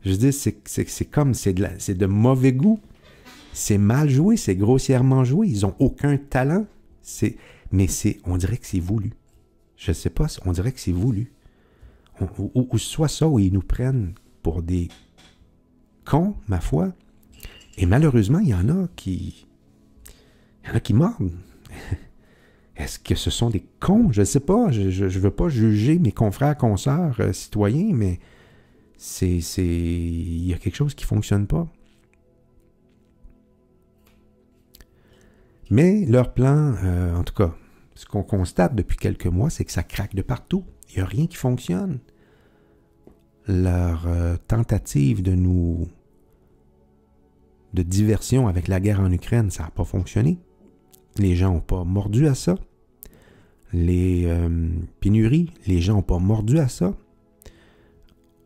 Je veux dire, c'est de mauvais goût. C'est mal joué, c'est grossièrement joué. Ils n'ont aucun talent. On dirait que c'est voulu. Je ne sais pas, on dirait que c'est voulu. Ou soit ça, où ils nous prennent pour des cons, ma foi. Et malheureusement, il y en a qui mordent. Est-ce que ce sont des cons? Je ne sais pas. Je ne veux pas juger mes confrères, consoeurs, citoyens, mais il y a quelque chose qui ne fonctionne pas. Mais leur plan, en tout cas, ce qu'on constate depuis quelques mois, c'est que ça craque de partout. Il n'y a rien qui fonctionne. Leur tentative de nous de diversion avec la guerre en Ukraine, ça n'a pas fonctionné. Les gens n'ont pas mordu à ça. Les pénuries, les gens n'ont pas mordu à ça.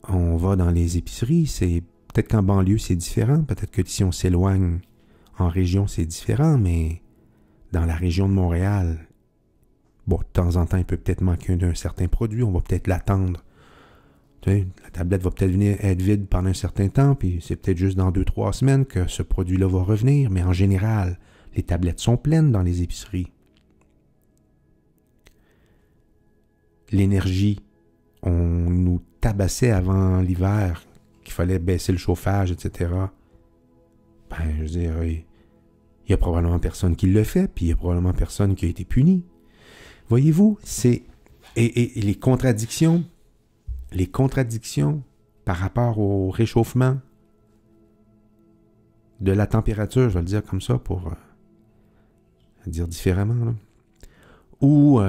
On va dans les épiceries, c'est peut-être qu'en banlieue, c'est différent. Peut-être que si on s'éloigne en région, c'est différent, mais dans la région de Montréal, bon, de temps en temps, il peut peut-être manquer d'un certain produit, on va peut-être l'attendre. Tu sais, la tablette va peut-être venir être vide pendant un certain temps, puis c'est peut-être juste dans 2-3 semaines que ce produit-là va revenir, mais en général, les tablettes sont pleines dans les épiceries. L'énergie, on nous tabassait avant l'hiver qu'il fallait baisser le chauffage, etc. Ben, je veux dire, il y a probablement personne qui le fait, puis il y a probablement personne qui a été puni. Voyez-vous, c'est... Et les contradictions par rapport au réchauffement de la température, je vais le dire comme ça pour le dire différemment, là. Ou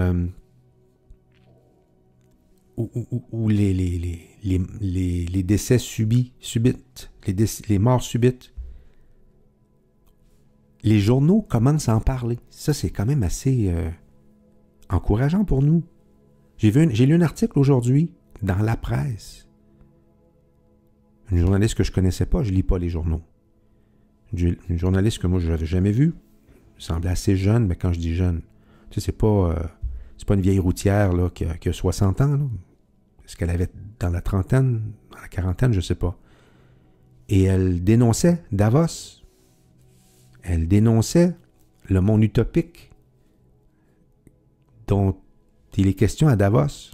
les décès subites, les morts subites. Les journaux commencent à en parler. Ça, c'est quand même assez encourageant pour nous. J'ai lu un article aujourd'hui dans la presse. Une journaliste que je connaissais pas, je lis pas les journaux. Une journaliste que moi, je n'avais jamais vue. Elle semblait assez jeune, mais quand je dis jeune, tu sais, c'est pas une vieille routière là, qui a 60 ans. Là. Est-ce qu'elle avait dans la trentaine, dans la quarantaine, je sais pas. Et elle dénonçait Davos. Elle dénonçait le monde utopique dont il est question à Davos.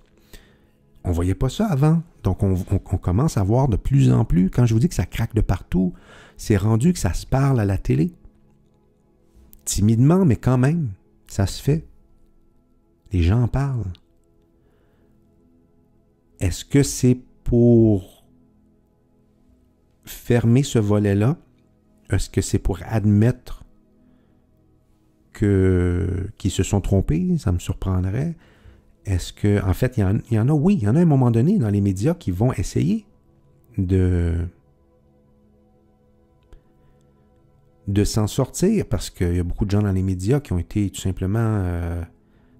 On voyait pas ça avant. Donc, on commence à voir de plus en plus. Quand je vous dis que ça craque de partout, c'est rendu que ça se parle à la télé. Timidement, mais quand même, ça se fait. Les gens en parlent. Est-ce que c'est pour fermer ce volet-là? Est-ce que c'est pour admettre qu'ils se sont trompés? Ça me surprendrait. Est-ce que, en fait, il y en a, oui, il y en a à un moment donné dans les médias qui vont essayer de s'en sortir parce qu'il y a beaucoup de gens dans les médias qui ont été tout simplement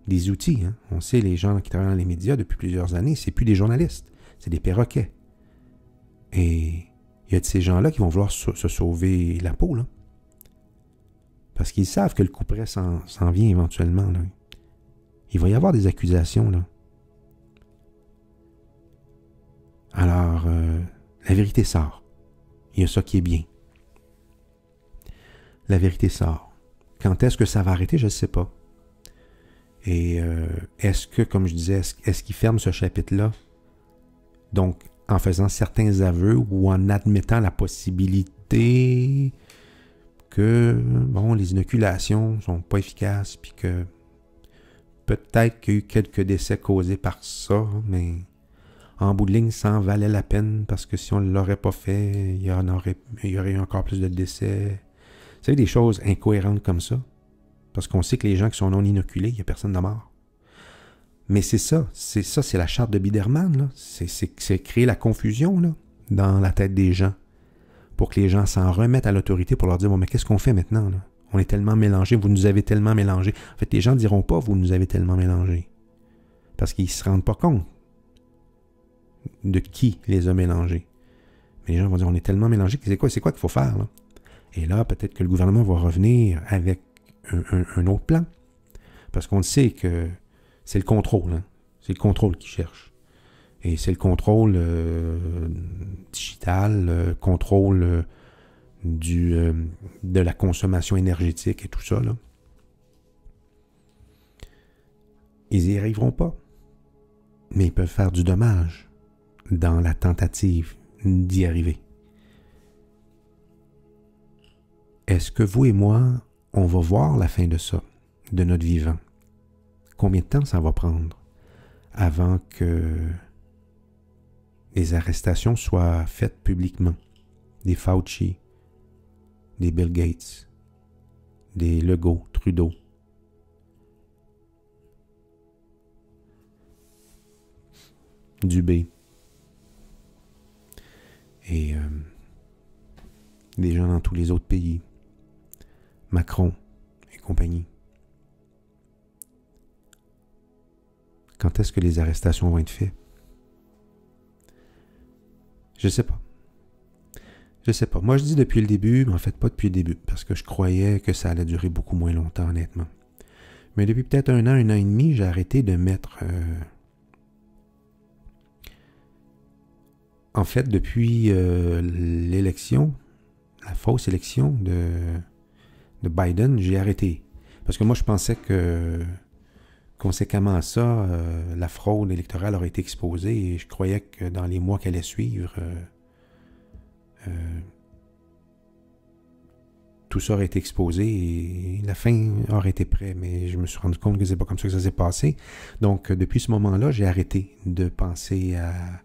des outils. Hein. On sait, les gens qui travaillent dans les médias depuis plusieurs années, c'est plus des journalistes, c'est des perroquets. Et il y a de ces gens-là qui vont vouloir se sauver la peau, là. Parce qu'ils savent que le coup près s'en vient éventuellement, là. Il va y avoir des accusations, là. Alors, la vérité sort. Il y a ça qui est bien. La vérité sort. Quand est-ce que ça va arrêter, je ne sais pas. Et est-ce que, comme je disais, est-ce qu'il ferme ce chapitre-là? Donc, en faisant certains aveux ou en admettant la possibilité que, bon, les inoculations ne sont pas efficaces, puis que peut-être qu'il y a eu quelques décès causés par ça, mais en bout de ligne, ça en valait la peine, parce que si on ne l'aurait pas fait, il y aurait eu encore plus de décès. Vous savez, des choses incohérentes comme ça, parce qu'on sait que les gens qui sont non inoculés, il n'y a personne de mort. Mais c'est la charte de Biderman, là. C'est créer la confusion, là, dans la tête des gens, pour que les gens s'en remettent à l'autorité pour leur dire, bon, mais qu'est-ce qu'on fait maintenant, là? On est tellement mélangés, vous nous avez tellement mélangés. En fait, les gens ne diront pas, vous nous avez tellement mélangés. Parce qu'ils ne se rendent pas compte de qui les a mélangés. Mais les gens vont dire, on est tellement mélangés, c'est quoi qu'il faut faire, là? Et là, peut-être que le gouvernement va revenir avec un autre plan. Parce qu'on sait que c'est le contrôle, hein? C'est le contrôle qu'ils cherchent. Et c'est le contrôle digital, le contrôle de la consommation énergétique et tout ça, là. Ils n'y arriveront pas. Mais ils peuvent faire du dommage dans la tentative d'y arriver. Est-ce que vous et moi, on va voir la fin de ça, de notre vivant? Combien de temps ça va prendre avant que les arrestations soient faites publiquement? Des Fauci, des Bill Gates, des Legault, Trudeau. Dubé. Et des gens dans tous les autres pays, Macron et compagnie. Quand est-ce que les arrestations vont être faites? Je sais pas. Je sais pas. Moi, je dis depuis le début, mais en fait pas depuis le début, parce que je croyais que ça allait durer beaucoup moins longtemps, honnêtement. Mais depuis peut-être un an et demi, j'ai arrêté de mettre... En fait, depuis l'élection, la fausse élection de Biden, j'ai arrêté. Parce que moi, je pensais que, conséquemment à ça, la fraude électorale aurait été exposée et je croyais que dans les mois qui allaient suivre, tout ça aurait été exposé et la fin aurait été prête. Mais je me suis rendu compte que c'est pas comme ça que ça s'est passé. Donc, depuis ce moment-là, j'ai arrêté de penser à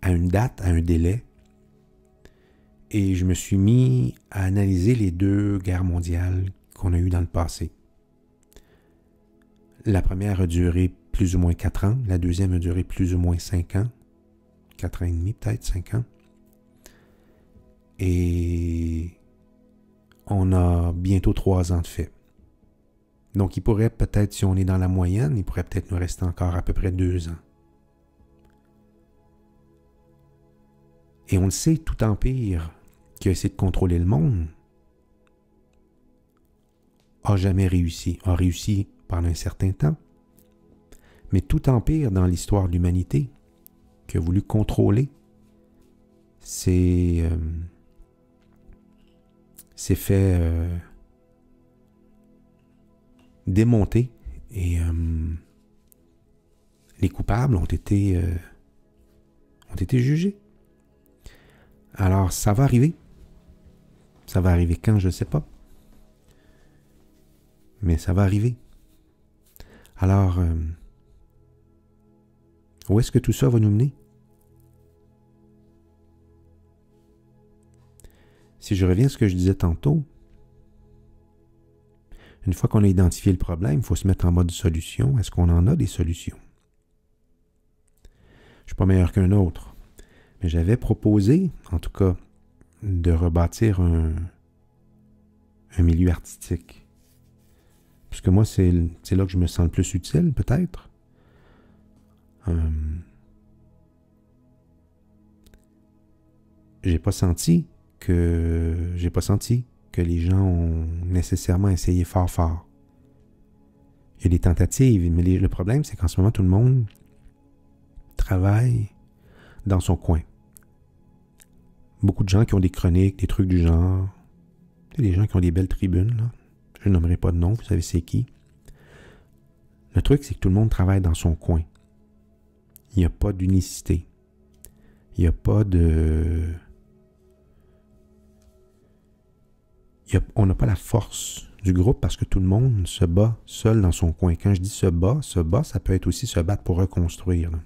une date, à un délai. Et je me suis mis à analyser les 2 guerres mondiales qu'on a eues dans le passé. La première a duré plus ou moins 4 ans. La deuxième a duré plus ou moins 5 ans. 4 ans et demi, peut-être, 5 ans. Et on a bientôt 3 ans de fait. Donc, il pourrait peut-être, si on est dans la moyenne, il pourrait peut-être nous rester encore à peu près 2 ans. Et on le sait, tout empire qui a essayé de contrôler le monde a jamais réussi. A réussi pendant un certain temps. Mais tout empire dans l'histoire de l'humanité qui a voulu contrôler s'est fait démonter et les coupables ont été jugés. Alors, ça va arriver. Ça va arriver quand, je ne sais pas. Mais ça va arriver. Alors, où est-ce que tout ça va nous mener? Si je reviens à ce que je disais tantôt, une fois qu'on a identifié le problème, il faut se mettre en mode solution. Est-ce qu'on en a des solutions? Je ne suis pas meilleur qu'un autre. Mais j'avais proposé, en tout cas, de rebâtir un milieu artistique. Puisque moi, c'est là que je me sens le plus utile, peut-être. J'ai pas senti que les gens ont nécessairement essayé fort. Il y a des tentatives, mais le problème, c'est qu'en ce moment, tout le monde travaille dans son coin. Beaucoup de gens qui ont des chroniques, des trucs du genre. Il y a des gens qui ont des belles tribunes, là. Je ne nommerai pas de nom, vous savez c'est qui. Le truc, c'est que tout le monde travaille dans son coin. Il n'y a pas d'unicité. Il n'y a pas de... On n'a pas la force du groupe parce que tout le monde se bat seul dans son coin. Quand je dis se bat, ça peut être aussi se battre pour reconstruire, là.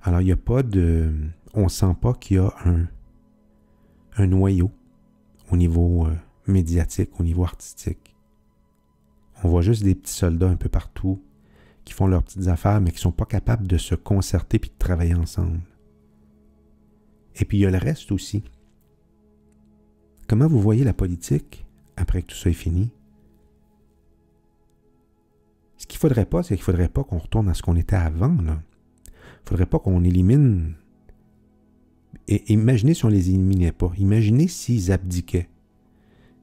Alors, il n'y a pas de... On ne sent pas qu'il y a un noyau au niveau médiatique, au niveau artistique. On voit juste des petits soldats un peu partout qui font leurs petites affaires, mais qui ne sont pas capables de se concerter puis de travailler ensemble. Et puis, il y a le reste aussi. Comment vous voyez la politique après que tout ça est fini? Ce qu'il ne faudrait pas, c'est qu'il ne faudrait pas qu'on retourne à ce qu'on était avant, là. Il ne faudrait pas qu'on élimine... Et imaginez si on ne les éliminait pas. Imaginez s'ils abdiquaient.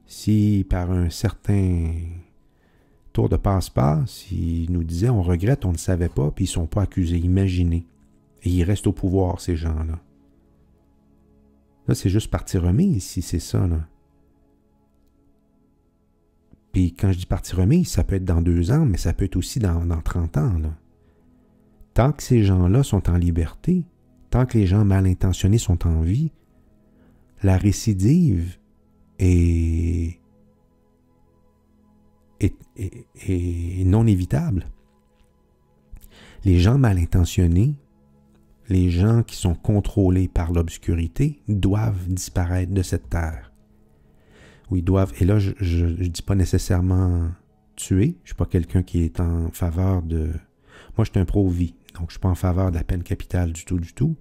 Si par un certain tour de passe-passe, ils nous disaient on regrette, on ne savait pas, puis ils ne sont pas accusés. Imaginez. Et ils restent au pouvoir, ces gens-là. Là, c'est juste partie remise, si c'est ça, là. Puis quand je dis partie remise, ça peut être dans 2 ans, mais ça peut être aussi dans 30 ans, là. Tant que ces gens-là sont en liberté, tant que les gens mal intentionnés sont en vie, la récidive est non évitable. Les gens mal intentionnés, les gens qui sont contrôlés par l'obscurité, doivent disparaître de cette terre. Oui, ils doivent, et là, je dis pas nécessairement tuer, je suis pas quelqu'un qui est en faveur de... Moi, je suis un pro-vie, donc je suis pas en faveur de la peine capitale du tout.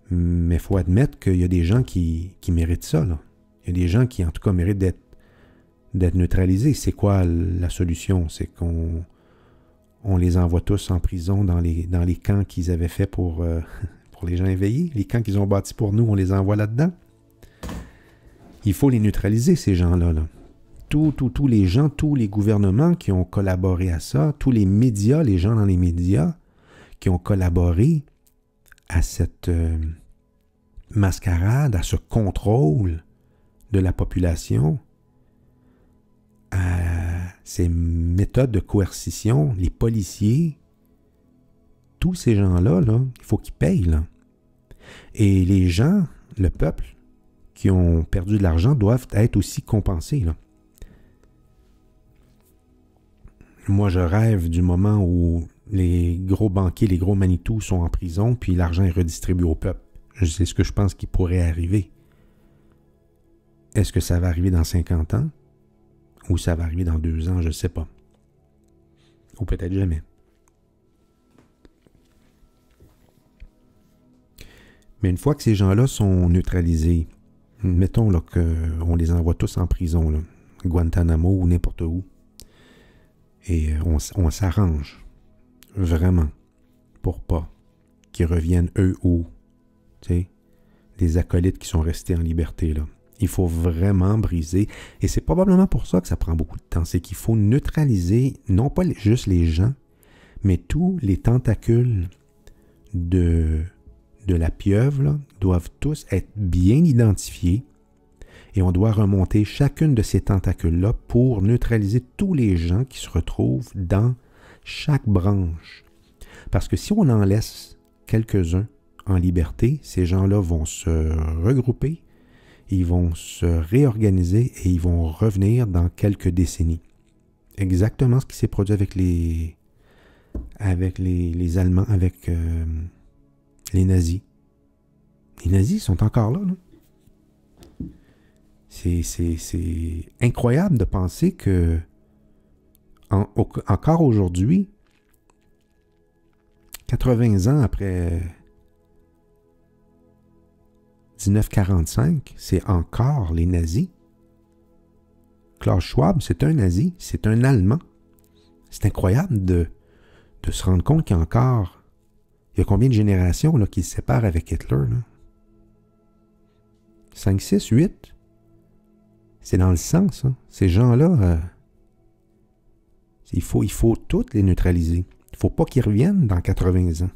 Mais il faut admettre qu'il y a des gens qui méritent ça, là. Il y a des gens qui, en tout cas, méritent d'être neutralisés. C'est quoi la solution? C'est qu'on les envoie tous en prison dans les camps qu'ils avaient fait pour les gens éveillés. Les camps qu'ils ont bâtis pour nous, on les envoie là-dedans. Il faut les neutraliser, ces gens-là, là. Tous les gens, tous les gouvernements qui ont collaboré à ça, tous les médias, les gens dans les médias qui ont collaboré à cette mascarade, à ce contrôle de la population, à ces méthodes de coercition, les policiers, tous ces gens-là, là, il faut qu'ils payent, là. Et les gens, le peuple, qui ont perdu de l'argent doivent être aussi compensés, là. Moi, je rêve du moment où les gros banquiers, les gros Manitou sont en prison, puis l'argent est redistribué au peuple. C'est ce que je pense qui pourrait arriver. Est-ce que ça va arriver dans 50 ans? Ou ça va arriver dans 2 ans? Je ne sais pas. Ou peut-être jamais. Mais une fois que ces gens-là sont neutralisés, mettons là, qu'on les envoie tous en prison, là, Guantanamo ou n'importe où, et on s'arrange vraiment pour pas qu'ils reviennent eux ou, tu sais, les acolytes qui sont restés en liberté, là. Il faut vraiment briser, et c'est probablement pour ça que ça prend beaucoup de temps, c'est qu'il faut neutraliser, non pas juste les gens, mais tous les tentacules de la pieuvre, là, doivent tous être bien identifiés, et on doit remonter chacune de ces tentacules-là pour neutraliser tous les gens qui se retrouvent dans chaque branche. Parce que si on en laisse quelques-uns en liberté, ces gens-là vont se regrouper, ils vont se réorganiser et ils vont revenir dans quelques décennies. Exactement ce qui s'est produit avec les Allemands, avec les nazis. Les nazis sont encore là, là. C'est incroyable de penser que encore aujourd'hui, 80 ans après 1945, c'est encore les nazis. Klaus Schwab, c'est un nazi, c'est un Allemand. C'est incroyable de se rendre compte qu'il y a encore... Il y a combien de générations là, qui se séparent avec Hitler, là? 5, 6, 8? C'est dans le sang, ça. Ces gens-là, il faut toutes les neutraliser. Il ne faut pas qu'ils reviennent dans 80 ans.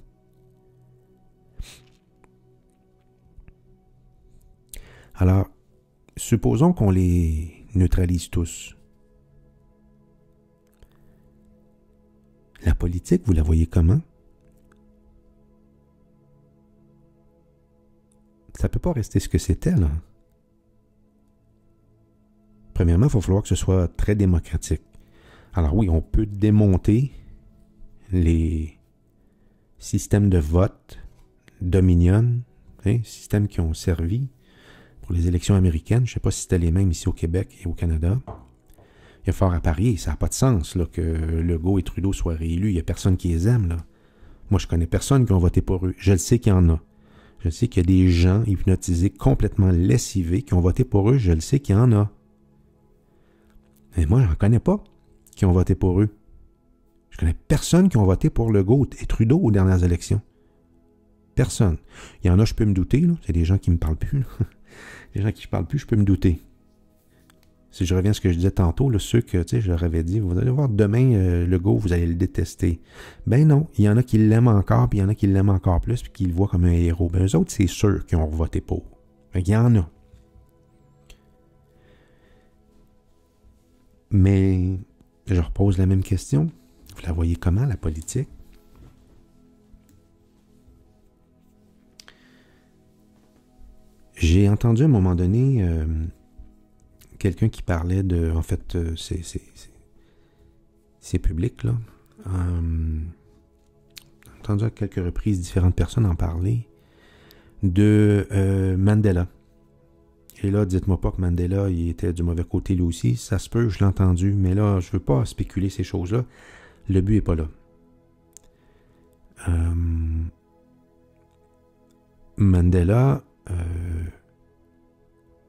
Alors, supposons qu'on les neutralise tous. La politique, vous la voyez comment? Ça ne peut pas rester ce que c'était, là. Premièrement, il va falloir que ce soit très démocratique. Alors oui, on peut démonter les systèmes de vote Dominion, hein, systèmes qui ont servi pour les élections américaines. Je ne sais pas si c'était les mêmes ici au Québec et au Canada. Il y a fort à parier. Ça n'a pas de sens là, que Legault et Trudeau soient réélus. Il n'y a personne qui les aime, là. Moi, je connais personne qui ont voté pour eux. Je le sais qu'il y en a. Je sais qu'il y a des gens hypnotisés, complètement lessivés, qui ont voté pour eux. Je le sais qu'il y en a. Mais moi, je n'en connais pas qui ont voté pour eux. Je connais personne qui ont voté pour Legault et Trudeau aux dernières élections. Personne. Il y en a, je peux me douter. Là. C'est des gens qui ne me parlent plus. Là. Les gens qui ne parlent plus, je peux me douter. Si je reviens à ce que je disais tantôt, là, ceux que, tu sais, je leur avais dit, vous allez voir demain, Legault, vous allez le détester. Ben non, il y en a qui l'aiment encore, puis il y en a qui l'aiment encore plus, puis qui le voient comme un héros. Ben eux autres, c'est sûr qu'ils ont voté pour. Il y en a. Mais je repose la même question. Vous la voyez comment, la politique? J'ai entendu à un moment donné quelqu'un qui parlait de... En fait, c'est public, là. J'ai entendu à quelques reprises différentes personnes en parler de Mandela. Et là, dites-moi pas que Mandela, il était du mauvais côté lui aussi. Ça se peut, je l'ai entendu. Mais là, je veux pas spéculer ces choses-là. Le but est pas là. Mandela,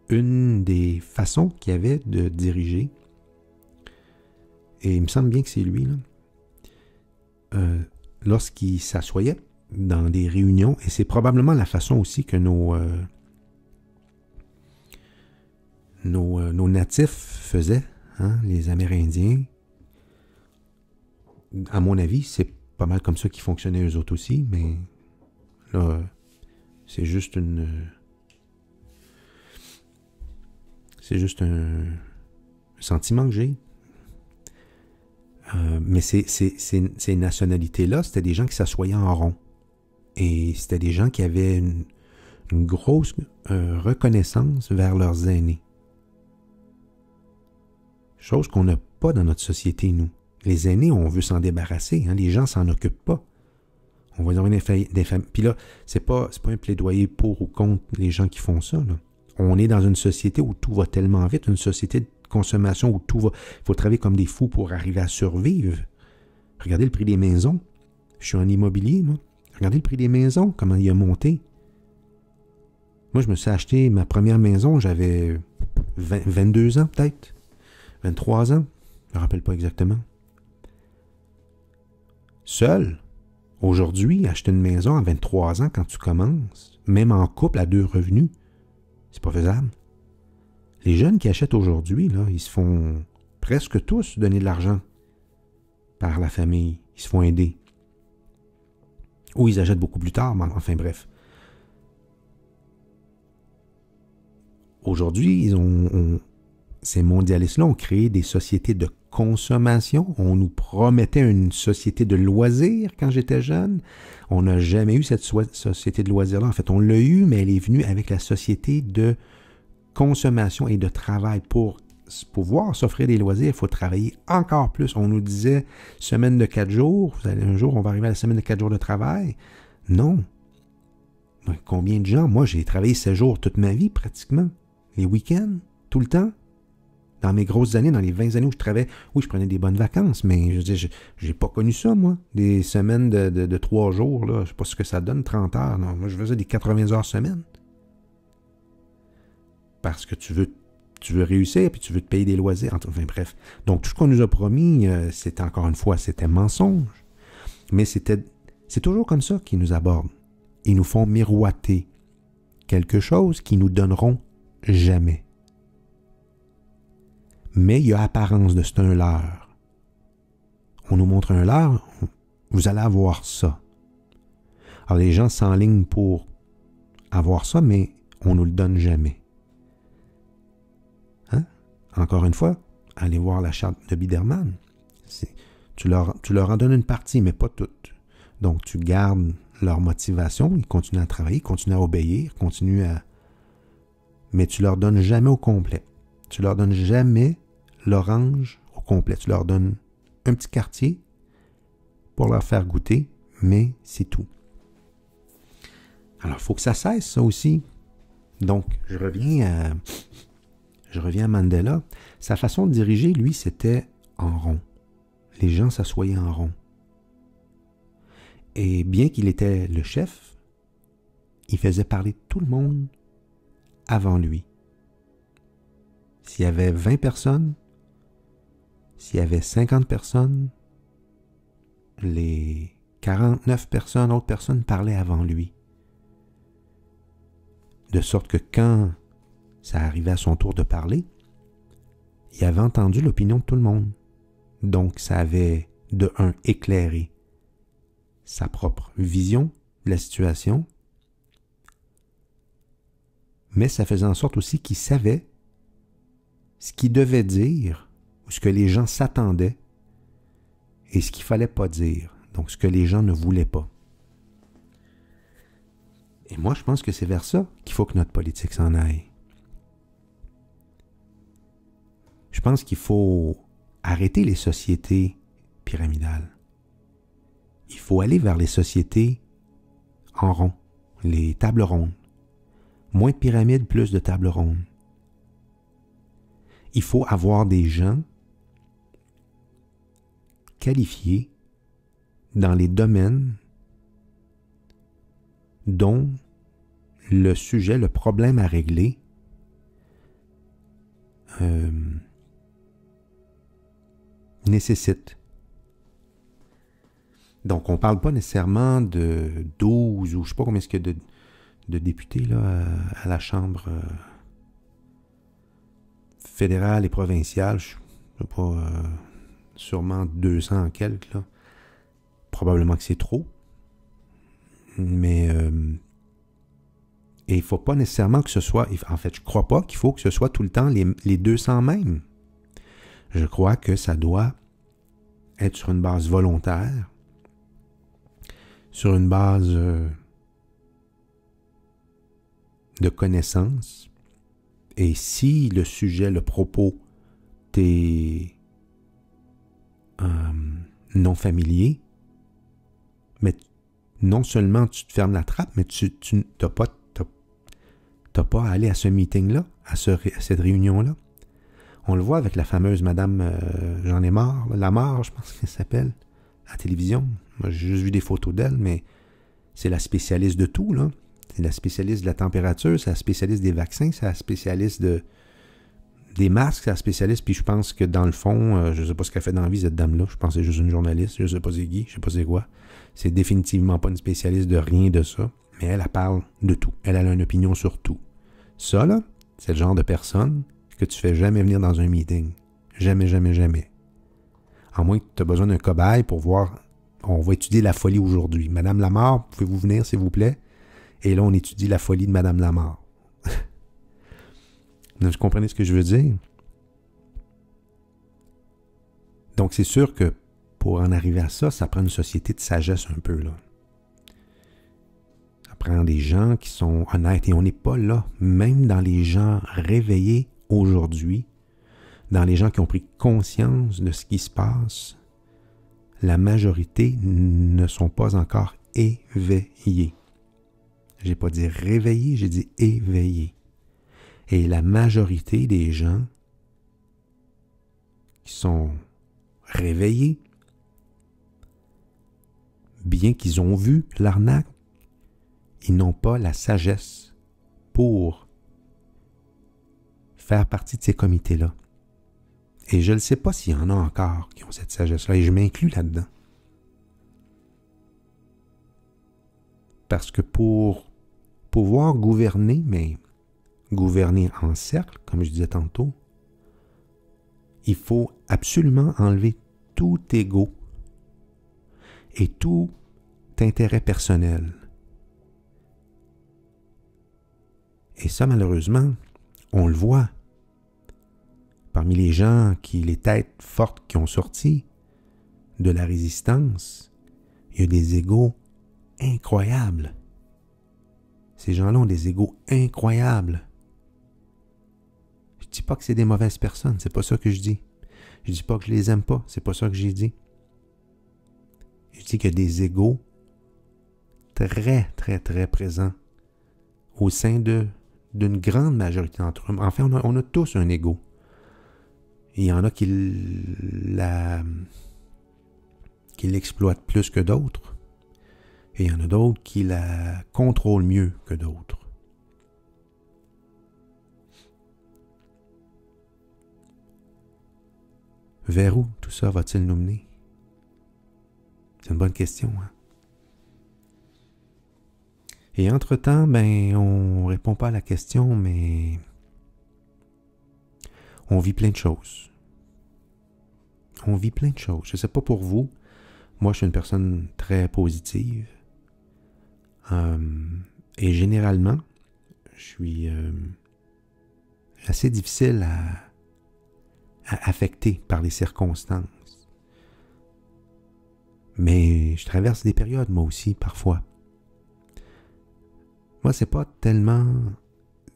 une des façons qu'il avait de diriger, et il me semble bien que c'est lui, là, lorsqu'il s'assoyait dans des réunions, et c'est probablement la façon aussi que nos natifs faisaient, hein, les Amérindiens. À mon avis, c'est pas mal comme ça qu'ils fonctionnaient eux autres aussi, mais là, c'est juste un sentiment que j'ai. Mais ces nationalités-là, c'était des gens qui s'assoyaient en rond. Et c'était des gens qui avaient une grosse reconnaissance vers leurs aînés. Chose qu'on n'a pas dans notre société, nous. Les aînés, on veut s'en débarrasser. Hein? Les gens s'en occupent pas. On va dire des familles. Puis là, c'est pas un plaidoyer pour ou contre les gens qui font ça. Là. On est dans une société où tout va tellement vite, une société de consommation où tout va... Il faut travailler comme des fous pour arriver à survivre. Regardez le prix des maisons. Je suis en immobilier, moi. Regardez le prix des maisons, comment il a monté. Moi, je me suis acheté ma première maison, j'avais 22 ans peut-être. 23 ans. Je ne me rappelle pas exactement. Seul, aujourd'hui, acheter une maison à 23 ans quand tu commences, même en couple à 2 revenus, c'est pas faisable. Les jeunes qui achètent aujourd'hui, là, ils se font presque tous donner de l'argent par la famille. Ils se font aider. Ou ils achètent beaucoup plus tard, enfin bref. Aujourd'hui, ces mondialistes-là ont créé des sociétés de consommation. On nous promettait une société de loisirs quand j'étais jeune. On n'a jamais eu cette société de loisirs-là. En fait, on l'a eu, mais elle est venue avec la société de consommation et de travail. Pour pouvoir s'offrir des loisirs, il faut travailler encore plus. On nous disait semaine de 4 jours. Un jour, on va arriver à la semaine de 4 jours de travail. Non. Combien de gens? Moi, j'ai travaillé 7 jours toute ma vie, pratiquement. Les week-ends, tout le temps. Dans mes grosses années, dans les 20 années où je travaillais, oui, je prenais des bonnes vacances, mais je veux dire, j'ai pas connu ça, moi. Des semaines de 3 jours, là. Je sais pas ce que ça donne, 30 heures. Non, moi, je faisais des 80 heures semaine. Parce que tu veux réussir, puis tu veux te payer des loisirs. Enfin, bref. Donc, tout ce qu'on nous a promis, c'était encore une fois, c'était mensonge. Mais c'est toujours comme ça qu'ils nous abordent. Ils nous font miroiter quelque chose qu'ils nous donneront jamais. Mais il y a apparence de c'est un leurre. On nous montre un leurre, vous allez avoir ça. Alors les gens s'enlignent pour avoir ça, mais on nous le donne jamais. Hein? Encore une fois, allez voir la charte de Biderman. Tu leur en donnes une partie, mais pas toute. Donc tu gardes leur motivation, ils continuent à travailler, ils continuent à obéir, mais tu leur donnes jamais au complet. Tu leur donnes jamais l'orange au complet. Tu leur donnes un petit quartier pour leur faire goûter, mais c'est tout. Alors, il faut que ça cesse, ça aussi. Donc, je reviens à Mandela. Sa façon de diriger, lui, c'était en rond. Les gens s'assoyaient en rond. Et bien qu'il était le chef, il faisait parler tout le monde avant lui. S'il y avait 20 personnes, s'il y avait 50 personnes, les 49 autres personnes parlaient avant lui. De sorte que quand ça arrivait à son tour de parler, il avait entendu l'opinion de tout le monde. Donc ça avait, de un, éclairé sa propre vision de la situation, mais ça faisait en sorte aussi qu'il savait ce qu'il devait dire, ou ce que les gens s'attendaient, et ce qu'il ne fallait pas dire, donc ce que les gens ne voulaient pas. Et moi, je pense que c'est vers ça qu'il faut que notre politique s'en aille. Je pense qu'il faut arrêter les sociétés pyramidales. Il faut aller vers les sociétés en rond, les tables rondes. Moins de pyramides, plus de tables rondes. Il faut avoir des gens qualifiés dans les domaines dont le sujet, le problème à régler nécessite. Donc, on ne parle pas nécessairement de 12 ou je ne sais pas combien est-ce qu'il y a de députés là, à la Chambre fédérale et provinciale. Je ne sais pas, sûrement 200 en quelques. Là. Probablement que c'est trop. Mais et il ne faut pas nécessairement que ce soit... En fait, je ne crois pas qu'il faut que ce soit tout le temps les 200 mêmes. Je crois que ça doit être sur une base volontaire, sur une base de connaissance. Et si le sujet, le propos, t'est non familier, mais non seulement tu te fermes la trappe, mais tu n'as pas à aller à ce meeting-là, à cette réunion-là. On le voit avec la fameuse Madame J'en ai marre, Lamarre, je pense qu'elle s'appelle, à la télévision. Moi, j'ai juste vu des photos d'elle, mais c'est la spécialiste de tout, là. C'est la spécialiste de la température, c'est la spécialiste des vaccins, c'est la spécialiste des masques, c'est la spécialiste, puis je pense que dans le fond, je ne sais pas ce qu'elle fait dans la vie, cette dame-là. Je pense que c'est juste une journaliste, je ne sais pas c'est qui, je ne sais pas c'est quoi. C'est définitivement pas une spécialiste de rien de ça, mais elle parle de tout. Elle a une opinion sur tout. Ça, là, c'est le genre de personne que tu fais jamais venir dans un meeting. Jamais, jamais, jamais. À moins que tu aies besoin d'un cobaye pour voir, on va étudier la folie aujourd'hui. Madame Lamarre, pouvez-vous venir, s'il vous plaît? Et là, on étudie la folie de Madame Lamarre. Vous comprenez ce que je veux dire? Donc, c'est sûr que pour en arriver à ça, ça prend une société de sagesse un peu, là. Ça prend des gens qui sont honnêtes. Et on n'est pas là. Même dans les gens réveillés aujourd'hui, dans les gens qui ont pris conscience de ce qui se passe, la majorité ne sont pas encore éveillés. J'ai pas dit réveillés, j'ai dit éveillés. Et la majorité des gens qui sont réveillés, bien qu'ils ont vu l'arnaque, ils n'ont pas la sagesse pour faire partie de ces comités-là. Et je ne sais pas s'il y en a encore qui ont cette sagesse-là, et je m'inclus là-dedans. Parce que pour pouvoir gouverner, mais gouverner en cercle, comme je disais tantôt, il faut absolument enlever tout ego et tout intérêt personnel. Et ça, malheureusement, on le voit. Parmi les gens les têtes fortes qui ont sorti de la résistance, il y a des égos incroyables. Ces gens-là ont des égos incroyables. Je dis pas que c'est des mauvaises personnes, c'est pas ça que je dis. Je dis pas que je les aime pas, c'est pas ça que j'ai dit. Je dis qu'il y a des égos très, très, très présents au sein d'une grande majorité d'entre eux. En fait, on a tous un égo. Il y en a qui l'exploitent plus que d'autres. Et il y en a d'autres qui la contrôlent mieux que d'autres. Vers où tout ça va-t-il nous mener? C'est une bonne question, hein? Et entre-temps, on répond pas à la question, mais on vit plein de choses. On vit plein de choses. Je ne sais pas pour vous. Moi, je suis une personne très positive. Et généralement, je suis assez difficile à affecter par les circonstances. Mais je traverse des périodes, moi aussi, parfois. Moi, c'est pas tellement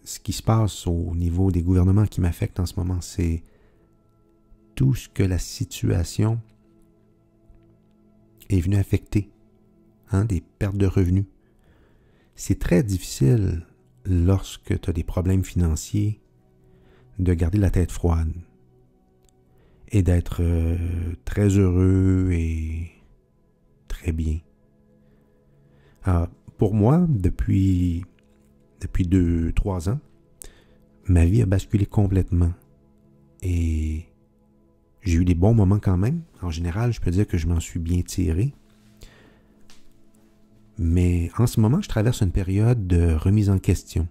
ce qui se passe au niveau des gouvernements qui m'affecte en ce moment, c'est tout ce que la situation est venue affecter, des pertes de revenus. C'est très difficile lorsque tu as des problèmes financiers de garder la tête froide et d'être très heureux et très bien. Alors, pour moi, depuis depuis 2-3 ans, ma vie a basculé complètement. Et j'ai eu des bons moments quand même. En général, je peux dire que je m'en suis bien tiré. Mais en ce moment, je traverse une période de remise en question.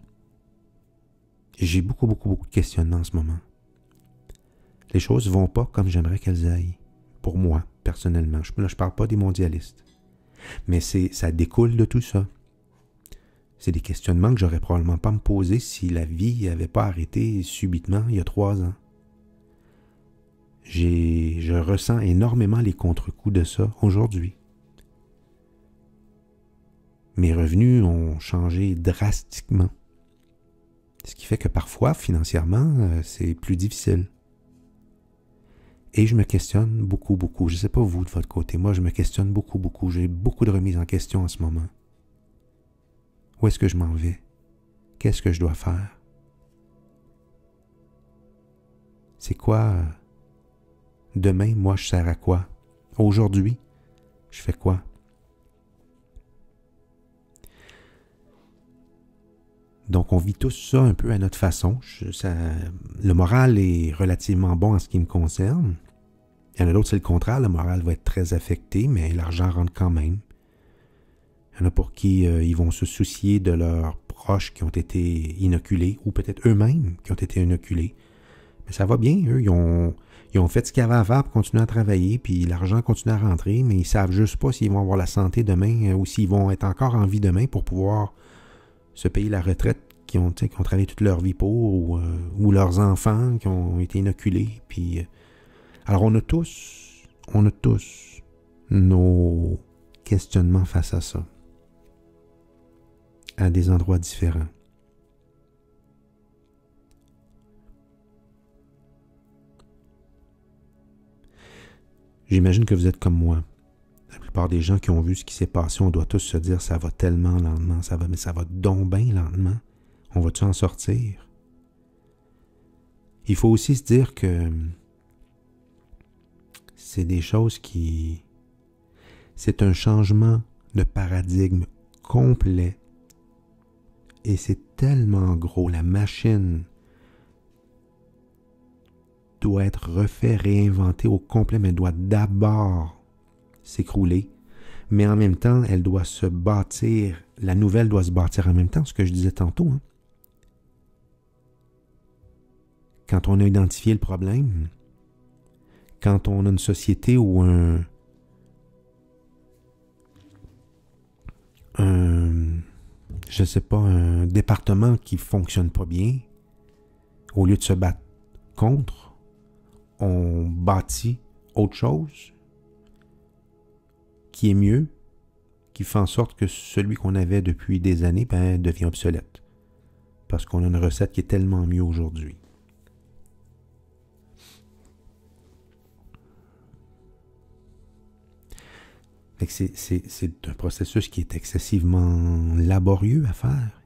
J'ai beaucoup de questionnements en ce moment. Les choses ne vont pas comme j'aimerais qu'elles aillent. Pour moi, personnellement. Là, je parle pas des mondialistes. Mais ça découle de tout ça. C'est des questionnements que j'aurais probablement pas me poser si la vie n'avait pas arrêté subitement il y a 3 ans. Je ressens énormément les contre-coups de ça aujourd'hui. Mes revenus ont changé drastiquement. Ce qui fait que parfois, financièrement, c'est plus difficile. Et je me questionne beaucoup. Je ne sais pas vous de votre côté. Moi, je me questionne beaucoup. J'ai beaucoup de remises en question en ce moment. Où est-ce que je m'en vais? Qu'est-ce que je dois faire? C'est quoi? Demain, moi, je sers à quoi? Aujourd'hui, je fais quoi? Donc, on vit tous ça un peu à notre façon. Le moral est relativement bon en ce qui me concerne. Il y en a d'autres, c'est le contraire. Le moral va être très affecté, mais l'argent rentre quand même. Il y en a pour qui ils vont se soucier de leurs proches qui ont été inoculés, ou peut-être eux-mêmes qui ont été inoculés. Mais ça va bien, eux. Ils ont fait ce qu'il y avait à faire pour continuer à travailler, puis l'argent continue à rentrer, mais ils savent juste pas s'ils vont avoir la santé demain ou s'ils vont être encore en vie demain pour pouvoir se payer la retraite qui ont travaillé toute leur vie pour, ou leurs enfants qui ont été inoculés. Puis, alors on a tous nos questionnements face à ça, à des endroits différents. J'imagine que vous êtes comme moi. La plupart des gens qui ont vu ce qui s'est passé, on doit tous se dire ça va tellement lentement, mais ça va donc bien lentement. On va-tu en sortir? Il faut aussi se dire que c'est des choses c'est un changement de paradigme complet. Et c'est tellement gros. La machine doit être refaite, réinventée au complet, mais elle doit d'abord s'écrouler. Mais en même temps, elle doit se bâtir. La nouvelle doit se bâtir en même temps, ce que je disais tantôt. Hein. Quand on a identifié le problème, quand on a une société ou un département qui fonctionne pas bien, au lieu de se battre contre, on bâtit autre chose qui est mieux, qui fait en sorte que celui qu'on avait depuis des années devient obsolète. Parce qu'on a une recette qui est tellement mieux aujourd'hui. C'est un processus qui est excessivement laborieux à faire.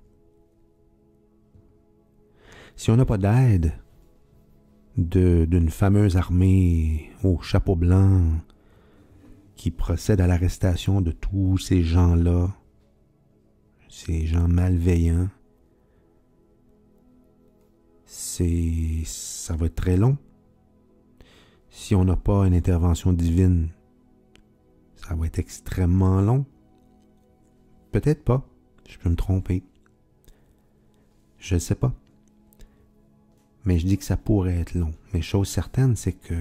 Si on n'a pas d'aide d'une fameuse armée au chapeau blanc qui procède à l'arrestation de tous ces gens-là, ces gens malveillants, ça va être très long. Si on n'a pas une intervention divine, ça va être extrêmement long. Peut-être pas. Je peux me tromper. Je ne sais pas. Mais je dis que ça pourrait être long. Mais chose certaine, c'est que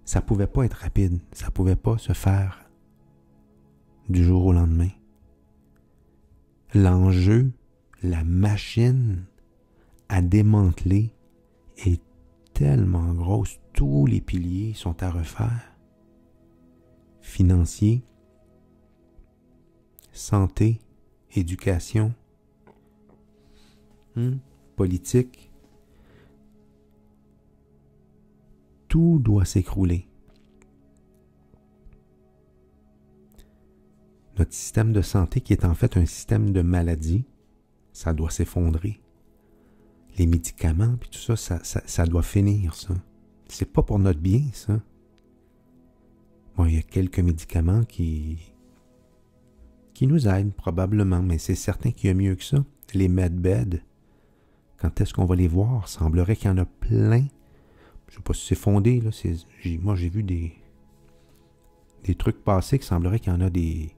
ça pouvait pas être rapide. Ça pouvait pas se faire du jour au lendemain. L'enjeu, la machine à démanteler est tellement grosse. Tous les piliers sont à refaire. Financier, santé, éducation, politique, tout doit s'écrouler. Notre système de santé, qui est en fait un système de maladie, ça doit s'effondrer. Les médicaments, puis tout ça, ça doit finir, ça. C'est pas pour notre bien, ça. Bon, il y a quelques médicaments qui nous aident probablement, mais c'est certain qu'il y a mieux que ça. les medbeds, quand est-ce qu'on va les voir? Il semblerait qu'il y en a plein. Je ne sais pas si c'est fondé, là. Moi, j'ai vu des trucs passer qui semblerait qu'il y en a des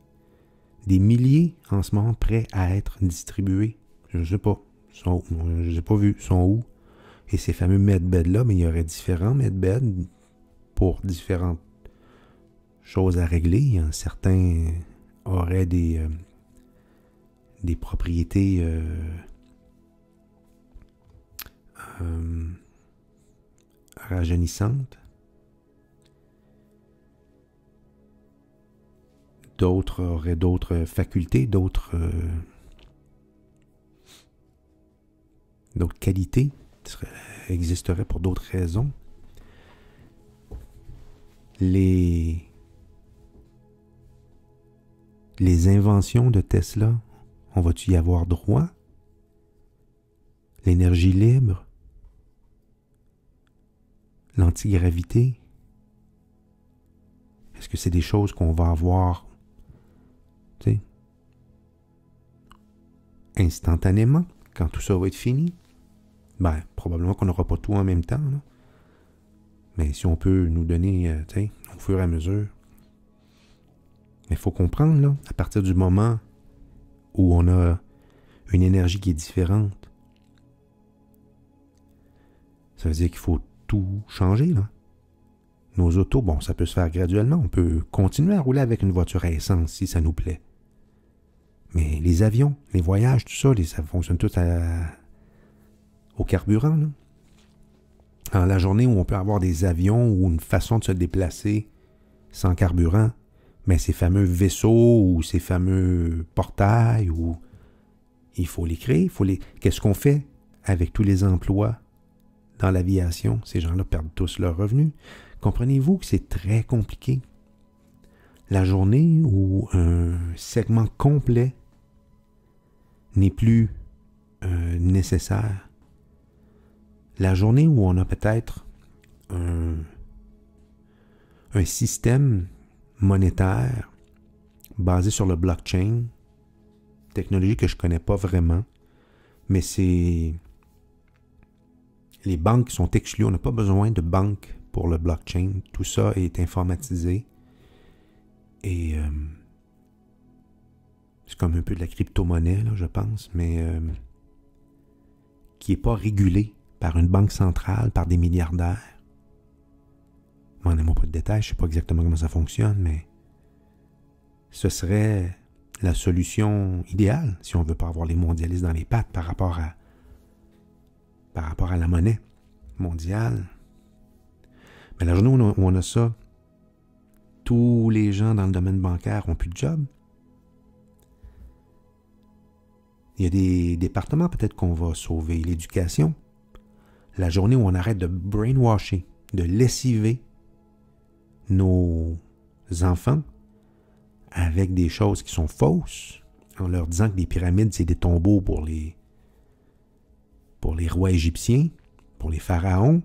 milliers en ce moment prêts à être distribués. Je ne sais pas. Je ne les ai pas vus. Ils sont où? Et ces fameux medbeds-là, mais il y aurait différents medbeds pour différentes choses à régler. Certains auraient des propriétés rajeunissantes. D'autres auraient d'autres facultés, d'autres qualités qui existeraient pour d'autres raisons. Les inventions de Tesla, on va-tu y avoir droit? L'énergie libre? L'antigravité? Est-ce que c'est des choses qu'on va avoir, tu sais, instantanément, quand tout ça va être fini? Ben, probablement qu'on n'aura pas tout en même temps, là. Mais si on peut nous donner, tu sais, au fur et à mesure. Mais il faut comprendre, là, à partir du moment où on a une énergie qui est différente, ça veut dire qu'il faut tout changer, là. Nos autos, bon, ça peut se faire graduellement. On peut continuer à rouler avec une voiture à essence si ça nous plaît. Mais les avions, les voyages, tout ça, ça fonctionne tout au carburant, là. Alors, la journée où on peut avoir des avions ou une façon de se déplacer sans carburant, mais ces fameux vaisseaux ou ces fameux portails, il faut les créer. Qu'est-ce qu'on fait avec tous les emplois dans l'aviation? Ces gens-là perdent tous leurs revenus. Comprenez-vous que c'est très compliqué? La journée où un segment complet n'est plus nécessaire. La journée où on a peut-être un système monétaire basé sur le blockchain, technologie que je ne connais pas vraiment, mais c'est les banques qui sont exclues. On n'a pas besoin de banques pour le blockchain. Tout ça est informatisé. Et c'est comme un peu de la crypto-monnaie, là, je pense, mais qui n'est pas régulée par une banque centrale, par des milliardaires. Demandez-moi pas de détails, je ne sais pas exactement comment ça fonctionne, mais ce serait la solution idéale si on ne veut pas avoir les mondialistes dans les pattes par rapport à la monnaie mondiale. Mais la journée où on a ça, tous les gens dans le domaine bancaire n'ont plus de job. Il y a des départements peut-être qu'on va sauver. L'éducation. La journée où on arrête de brainwasher, de lessiver nos enfants avec des choses qui sont fausses, en leur disant que les pyramides, c'est des tombeaux pour les rois égyptiens, pour les pharaons.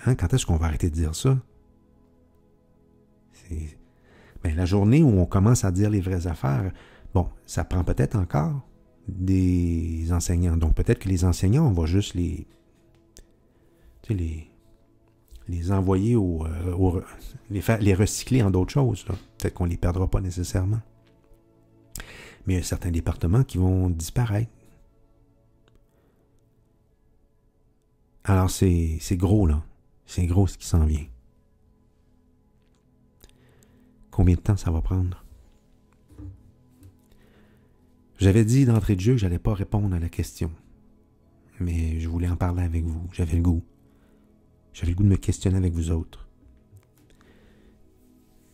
Hein? Quand est-ce qu'on va arrêter de dire ça? La journée où on commence à dire les vraies affaires, bon, ça prend peut-être encore des enseignants. Donc peut-être que les enseignants, on va juste les envoyer les recycler en d'autres choses, là. Peut-être qu'on ne les perdra pas nécessairement. Mais il y a certains départements qui vont disparaître. Alors c'est gros, là. C'est gros ce qui s'en vient. Combien de temps ça va prendre? J'avais dit d'entrée de jeu que je n'allais pas répondre à la question. Mais je voulais en parler avec vous. J'avais le goût. J'avais le goût de me questionner avec vous autres.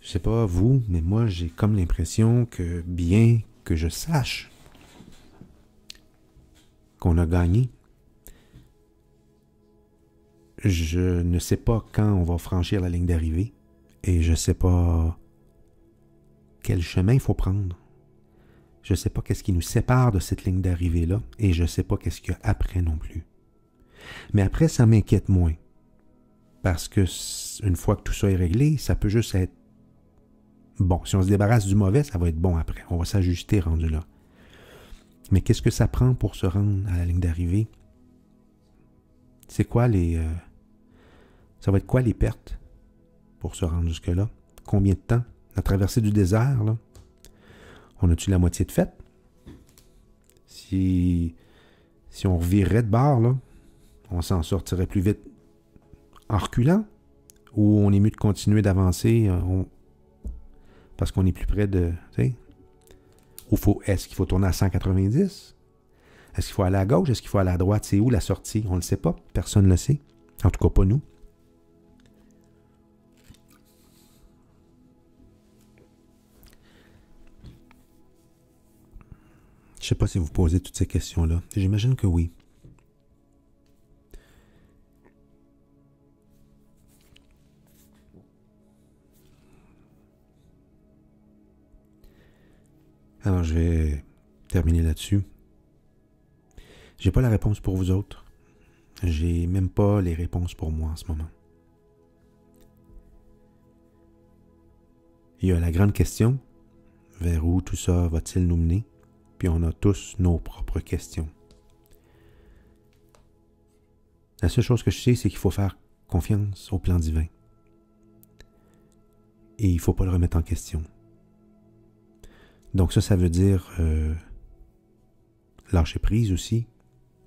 Je sais pas vous, mais moi j'ai comme l'impression que bien que je sache qu'on a gagné, je ne sais pas quand on va franchir la ligne d'arrivée et je ne sais pas quel chemin il faut prendre. Je ne sais pas qu'est-ce qui nous sépare de cette ligne d'arrivée-là et je ne sais pas qu'est-ce qu'il y a après non plus. Mais après, ça m'inquiète moins. Parce que une fois que tout ça est réglé, ça peut juste être bon. Si on se débarrasse du mauvais, ça va être bon après. On va s'ajuster rendu là. Mais qu'est-ce que ça prend pour se rendre à la ligne d'arrivée? C'est quoi ça va être quoi les pertes pour se rendre jusque-là? Combien de temps? La traversée du désert, là, on a-tu la moitié de faite? Si on revirait de bord, là, on s'en sortirait plus vite en reculant? Ou on est mieux de continuer d'avancer parce qu'on est plus près de... Est-ce qu'il faut tourner à 190? Est-ce qu'il faut aller à gauche? Est-ce qu'il faut aller à droite? C'est où la sortie? On ne le sait pas. Personne ne le sait. En tout cas, pas nous. Je ne sais pas si vous posez toutes ces questions-là. J'imagine que oui. Alors, je vais terminer là-dessus. J'ai pas la réponse pour vous autres. J'ai même pas les réponses pour moi en ce moment. Il y a la grande question, vers où tout ça va-t-il nous mener? Puis on a tous nos propres questions. La seule chose que je sais, c'est qu'il faut faire confiance au plan divin. Et il ne faut pas le remettre en question. Donc ça veut dire lâcher prise aussi,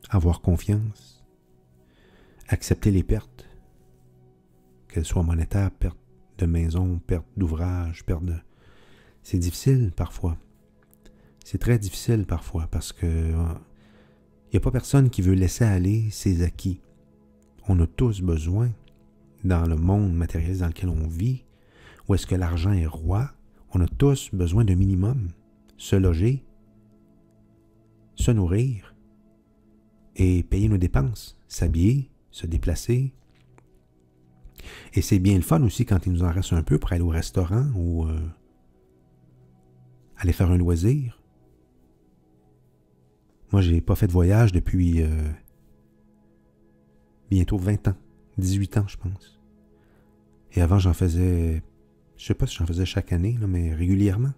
avoir confiance, accepter les pertes, qu'elles soient monétaires, perte de maison, perte d'ouvrage, perte de... C'est difficile parfois. C'est très difficile parfois parce que il n'y a pas personne qui veut laisser aller ses acquis. On a tous besoin, dans le monde matérialiste dans lequel on vit, où est-ce que l'argent est roi, on a tous besoin d'un minimum. Se loger, se nourrir et payer nos dépenses, s'habiller, se déplacer. Et c'est bien le fun aussi quand il nous en reste un peu pour aller au restaurant ou aller faire un loisir. Moi, j'ai pas fait de voyage depuis bientôt 20 ans, 18 ans, je pense. Et avant, j'en faisais, je sais pas si j'en faisais chaque année, là, mais régulièrement.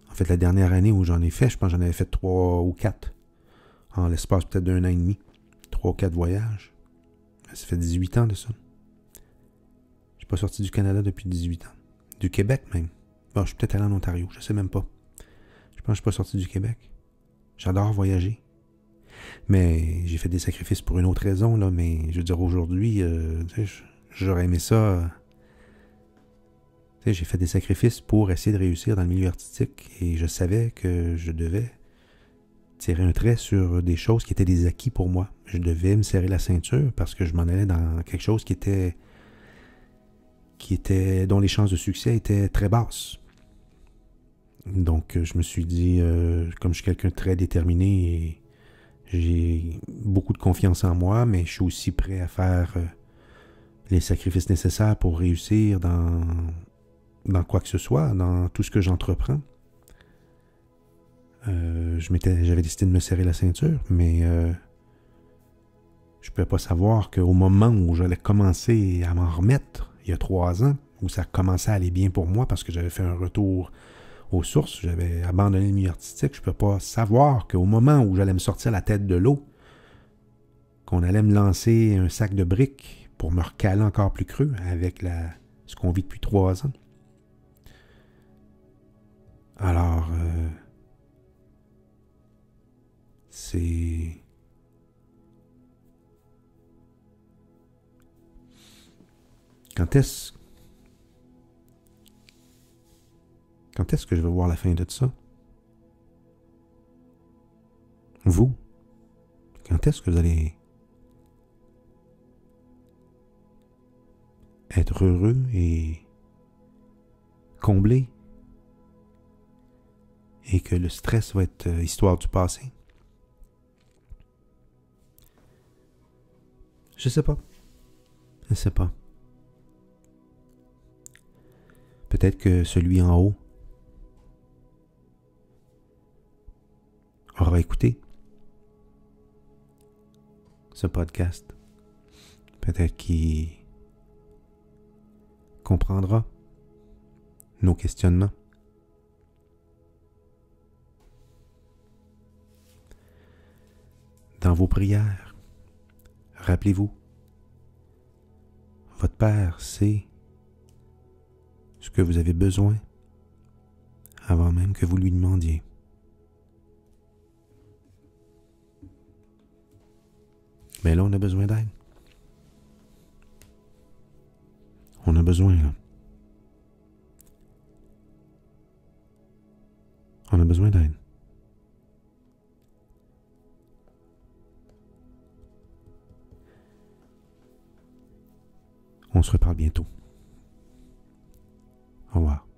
En fait, la dernière année où j'en ai fait, je pense que j'en avais fait 3 ou 4. En l'espace peut-être d'1 an et demi. 3 ou 4 voyages. Ça fait 18 ans de ça. Je suis pas sorti du Canada depuis 18 ans. Du Québec même. Bon, je suis peut-être allé en Ontario, je sais même pas. Je pense que je suis pas sorti du Québec. J'adore voyager. Mais j'ai fait des sacrifices pour une autre raison, là. Mais je veux dire, aujourd'hui, j'aurais aimé ça. J'ai fait des sacrifices pour essayer de réussir dans le milieu artistique. Et je savais que je devais tirer un trait sur des choses qui étaient des acquis pour moi. Je devais me serrer la ceinture parce que je m'en allais dans quelque chose dont les chances de succès étaient très basses. Donc, je me suis dit, comme je suis quelqu'un de très déterminé et j'ai beaucoup de confiance en moi, mais je suis aussi prêt à faire les sacrifices nécessaires pour réussir dans quoi que ce soit, dans tout ce que j'entreprends. J'avais décidé de me serrer la ceinture, mais je ne pouvais pas savoir qu'au moment où j'allais commencer à m'en remettre, il y a 3 ans, où ça commençait à aller bien pour moi parce que j'avais fait un retour aux sources, j'avais abandonné le milieu artistique, je ne pouvais pas savoir qu'au moment où j'allais me sortir la tête de l'eau, qu'on allait me lancer un sac de briques pour me recaler encore plus creux avec ce qu'on vit depuis 3 ans. Alors, c'est... Quand est-ce que je vais voir la fin de ça? Vous, quand est-ce que vous allez être heureux et comblé et que le stress va être histoire du passé? Je sais pas. Je sais pas. Peut-être que celui en haut aura écouté ce podcast. Peut-être qu'il comprendra nos questionnements. dans vos prières. Rappelez-vous, votre Père sait ce que vous avez besoin avant même que vous lui demandiez. Mais là, on a besoin d'aide. On a besoin, là. On a besoin d'aide. On se reparle bientôt. Au revoir.